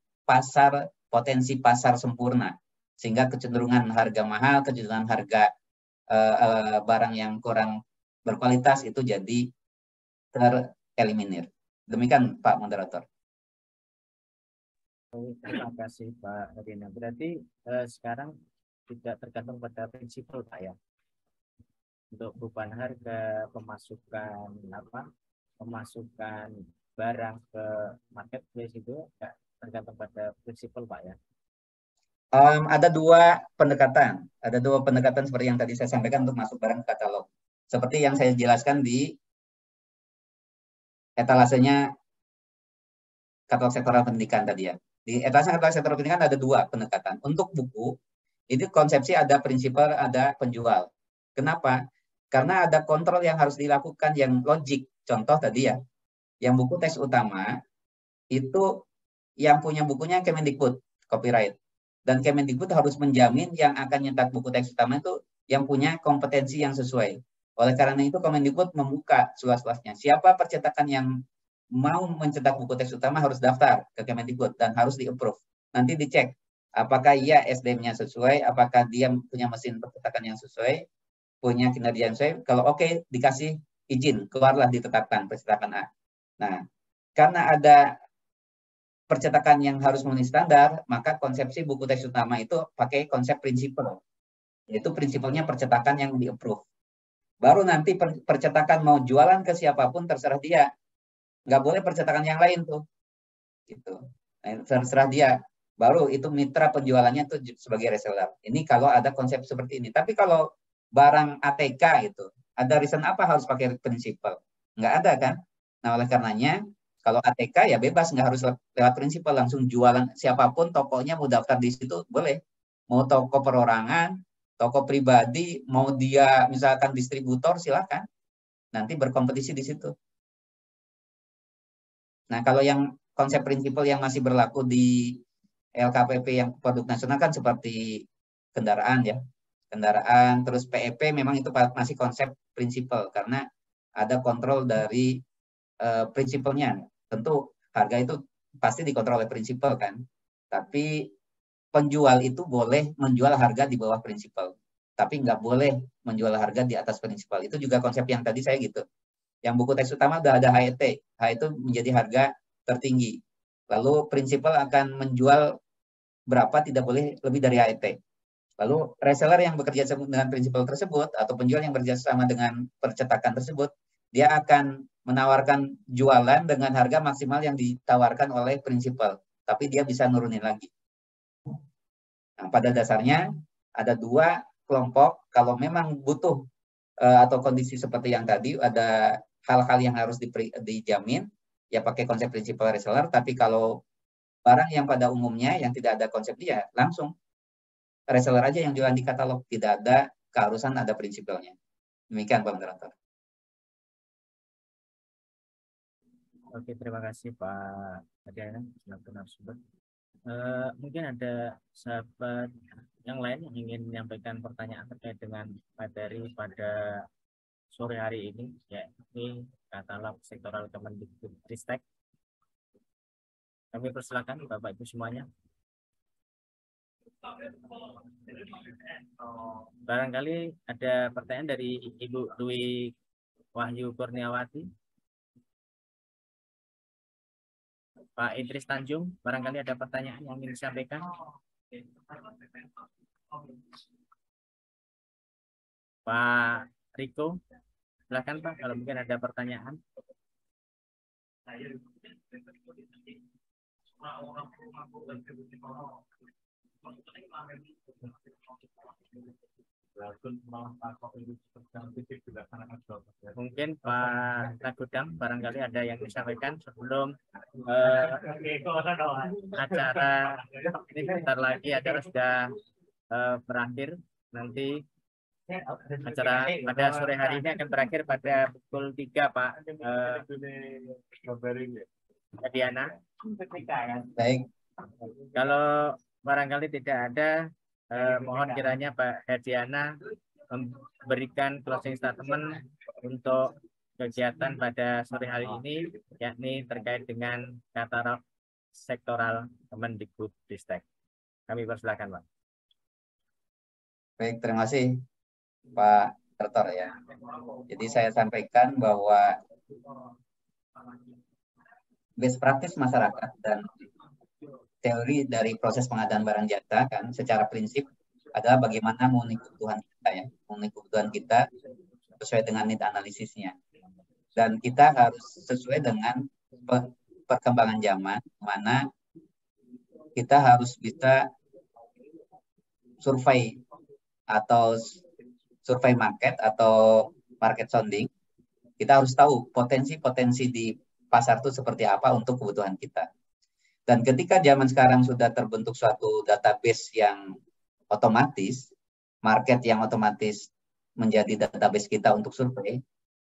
potensi pasar sempurna. Sehingga kecenderungan harga mahal, kecenderungan harga barang yang kurang berkualitas itu jadi tereliminir. Demikian Pak Moderator. Terima kasih Pak Rina. Berarti sekarang tidak tergantung pada prinsipal Pak ya, untuk perubahan harga, pemasukan barang ke marketplace itu tidak tergantung pada prinsipal Pak ya. Ada dua pendekatan seperti yang tadi saya sampaikan untuk masuk barang ke katalog. Seperti yang saya jelaskan di etalasenya katalog sektoral pendidikan tadi ya. Di etalase katalog sektoral pendidikan ada dua pendekatan. Untuk buku, itu konsepsi ada prinsipal, ada penjual. Kenapa? Karena ada kontrol yang harus dilakukan yang logik. Contoh tadi ya, yang buku teks utama, itu yang punya bukunya Kemendikbud, copyright. Dan Kemendikbud harus menjamin yang akan nyetak buku teks utama itu yang punya kompetensi yang sesuai. Oleh karena itu Kemendikbud membuka seluas-luasnya. Siapa percetakan yang mau mencetak buku teks utama harus daftar ke Kemendikbud dan harus di-approve. Nanti dicek apakah ia SDM-nya sesuai, apakah dia punya mesin percetakan yang sesuai, punya kinerja yang sesuai. Kalau oke, dikasih izin, keluarlah ditetapkan percetakan A. Nah, karena ada percetakan yang harus memenuhi standar, maka konsepsi buku teks utama itu pakai konsep prinsipal. Yaitu prinsipalnya percetakan yang di-approve. Baru nanti percetakan mau jualan ke siapapun terserah dia. Nggak boleh percetakan yang lain tuh. gitu. Nah, terserah dia. Baru itu mitra penjualannya itu sebagai reseller. Ini kalau ada konsep seperti ini. Tapi kalau barang ATK gitu, ada reason apa harus pakai prinsipal? Nggak ada kan? Nah, oleh karenanya kalau ATK ya bebas, nggak harus lewat prinsipal, langsung jualan siapapun tokonya mau daftar di situ boleh. Mau toko perorangan, toko pribadi, mau dia misalkan distributor silakan. Nanti berkompetisi di situ. Nah, kalau yang konsep prinsipal yang masih berlaku di LKPP yang produk nasional kan seperti kendaraan ya. Kendaraan, terus PEP memang itu masih konsep prinsipal karena ada kontrol dari prinsipalnya. Tentu harga itu pasti dikontrol oleh prinsipal kan. Tapi penjual itu boleh menjual harga di bawah prinsipal. Tapi nggak boleh menjual harga di atas prinsipal. Itu juga konsep yang tadi saya gitu. Yang buku teks utama udah ada HET. H itu menjadi harga tertinggi. Lalu prinsipal akan menjual berapa tidak boleh lebih dari HET. Lalu reseller yang bekerja sama dengan prinsipal tersebut atau penjual yang bekerja sama dengan percetakan tersebut, dia akan menawarkan jualan dengan harga maksimal yang ditawarkan oleh prinsipal, tapi dia bisa nurunin lagi. Nah, pada dasarnya ada dua kelompok. Kalau memang butuh atau kondisi seperti yang tadi, ada hal-hal yang harus dijamin, ya pakai konsep prinsipal reseller. Tapi kalau barang yang pada umumnya yang tidak ada konsep dia, langsung reseller aja yang jualan di katalog, tidak ada keharusan ada prinsipalnya. Demikian Pak Moderator. Oke, terima kasih Pak Adiana. Mungkin ada sahabat yang lain yang ingin menyampaikan pertanyaan terkait dengan materi pada sore hari ini, yakni katalog sektoral Kemendikbudristek. Kami persilakan Bapak Ibu semuanya. Barangkali ada pertanyaan dari Ibu Dwi Wahyu Kurniawati. Pak Idris Tanjung, barangkali ada pertanyaan yang ingin disampaikan. Pak Riko, silakan Pak, kalau mungkin ada pertanyaan. Mungkin Pak Tagudang barangkali ada yang disampaikan sebelum acara ini bentar lagi acara sudah berakhir. Nanti acara pada sore hari ini akan berakhir pada pukul 3 Pak Diana. Baik. Kalau barangkali tidak ada, mohon kiranya Pak Hediana memberikan closing statement untuk kegiatan pada sore hari ini, yakni terkait dengan katalog sektoral Kemendikbudristek. Kami persilakan Pak. Baik, terima kasih Pak Tertor ya. Jadi saya sampaikan bahwa best practice masyarakat dan teori dari proses pengadaan barang jasa kan secara prinsip adalah bagaimana memenuhi kebutuhan kita ya, memenuhi kebutuhan kita sesuai dengan need analisisnya. Dan kita harus sesuai dengan perkembangan zaman, mana kita harus bisa survei atau survei market atau market sounding. Kita harus tahu potensi-potensi di pasar itu seperti apa untuk kebutuhan kita. Dan ketika zaman sekarang sudah terbentuk suatu database yang otomatis, market yang otomatis menjadi database kita untuk survei,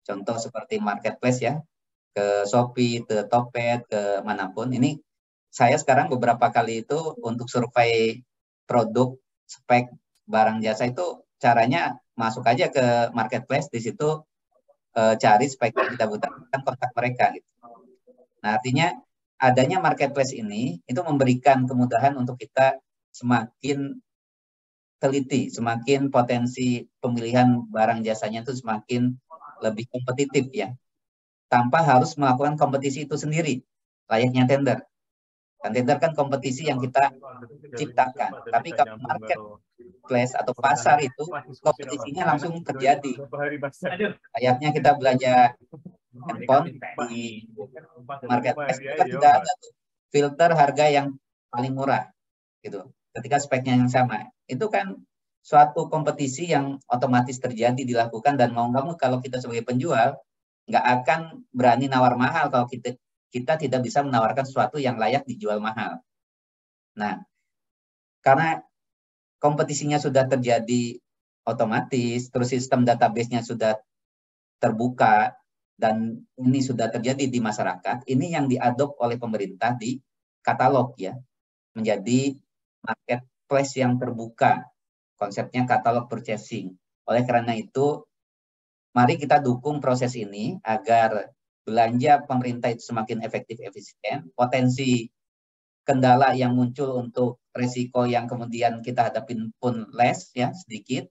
contoh seperti marketplace ya, ke Shopee, ke Tokped, ke manapun. Ini saya sekarang beberapa kali itu untuk survei produk, spek, barang jasa itu caranya masuk aja ke marketplace, di situ cari spek yang kita butuhkan, kontak mereka gitu. Nah, artinya adanya marketplace ini itu memberikan kemudahan untuk kita semakin teliti, semakin potensi pemilihan barang jasanya itu semakin lebih kompetitif ya, tanpa harus melakukan kompetisi itu sendiri, layaknya tender. Dan tender kan kompetisi yang kita ciptakan, tapi kalau marketplace atau pasar itu kompetisinya langsung terjadi. Layaknya kita belanja handphone di marketplace kan tidak ada tuh filter harga yang paling murah gitu. Ketika speknya yang sama, itu kan suatu kompetisi yang otomatis terjadi dilakukan, dan mau nggak mau kalau kita sebagai penjual nggak akan berani nawar mahal kalau kita tidak bisa menawarkan sesuatu yang layak dijual mahal. Nah, karena kompetisinya sudah terjadi otomatis, terus sistem database-nya sudah terbuka, dan ini sudah terjadi di masyarakat, ini yang diadop oleh pemerintah di katalog ya, menjadi marketplace yang terbuka, konsepnya katalog purchasing. Oleh karena itu, mari kita dukung proses ini agar belanja pemerintah itu semakin efektif, efisien, potensi kendala yang muncul untuk risiko yang kemudian kita hadapin pun less ya, sedikit,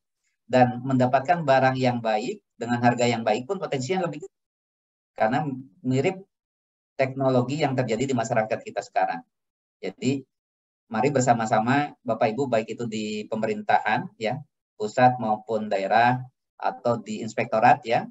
dan mendapatkan barang yang baik dengan harga yang baik pun potensinya lebih, karena mirip teknologi yang terjadi di masyarakat kita sekarang. Jadi mari bersama-sama Bapak Ibu, baik itu di pemerintahan ya, pusat maupun daerah, atau di inspektorat ya,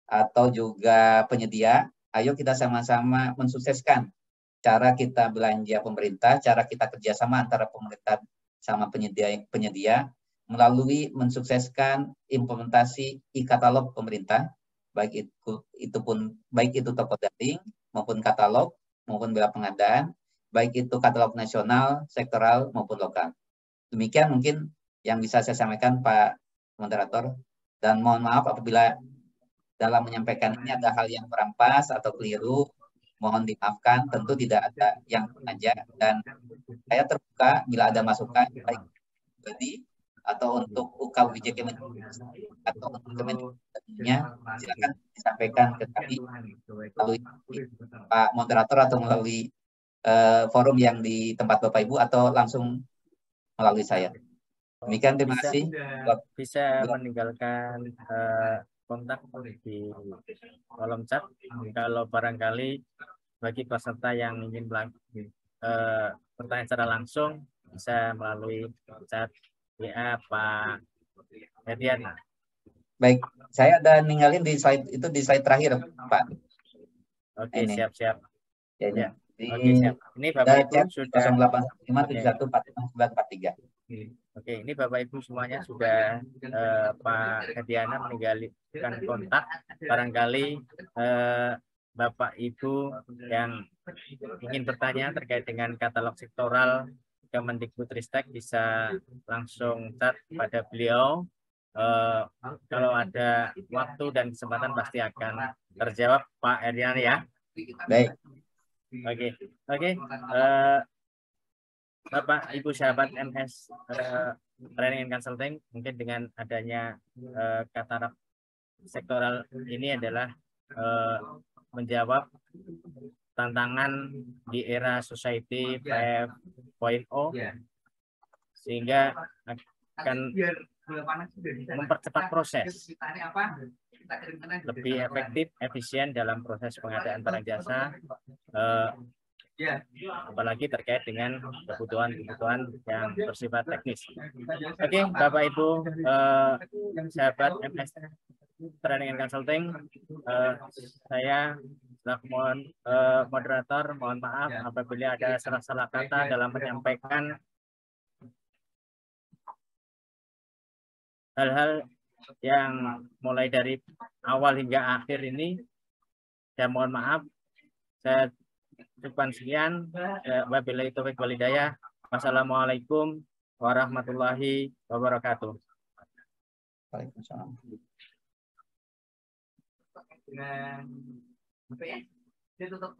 atau juga penyedia, ayo kita sama-sama mensukseskan cara kita belanja pemerintah, cara kita kerjasama antara pemerintah sama penyedia melalui mensukseskan implementasi e-katalog pemerintah, baik itu toko daring maupun katalog maupun bila pengadaan, baik itu katalog nasional, sektoral maupun lokal. Demikian mungkin yang bisa saya sampaikan Pak Moderator, dan mohon maaf apabila dalam menyampaikan ini ada hal yang merampas atau keliru, mohon dimaafkan, tentu tidak ada yang sengaja, dan saya terbuka bila ada masukan baik pribadi atau untuk UKWJ atau untuk Kementeriannya, silakan disampaikan ke kami melalui Pak Moderator atau melalui forum yang di tempat Bapak Ibu, atau langsung melalui saya. Demikian, terima kasih. Bisa meninggalkan kontak di kolom chat kalau barangkali bagi peserta yang ingin bertanya secara langsung, bisa melalui chat WA Pak Hedian. Baik, saya ada ninggalin di slide itu, di slide terakhir Pak. Oke, siap-siap. Ya. Oke, siap. Ini Bapak Ibu sudah 0815711943. Oke, ini Bapak Ibu semuanya sudah Pak Hediana meninggalkan kontak. Barangkali Bapak Ibu yang ingin bertanya terkait dengan katalog sektoral Kemendikbudristek bisa langsung chat pada beliau. Kalau ada waktu dan kesempatan pasti akan terjawab Pak Hediana ya. Baik. Oke. Bapak Ibu sahabat MS Training and Consulting, mungkin dengan adanya katalog sektoral ini adalah menjawab tantangan di era society 5.0, sehingga akan mempercepat proses, lebih efektif, efisien dalam proses pengadaan barang jasa, apalagi terkait dengan kebutuhan-kebutuhan yang bersifat teknis. Oke, Bapak Ibu sahabat MS Training and Consulting, saya mohon moderator, mohon maaf apabila ada salah-salah kata dalam menyampaikan hal-hal yang mulai dari awal hingga akhir ini. Saya mohon maaf. Saya cukupkan sekian. Wabillahi taufiq wal hidayah. Wassalamualaikum warahmatullahi wabarakatuh. Waalaikumsalam. Dengan apa ya? Dia tutup.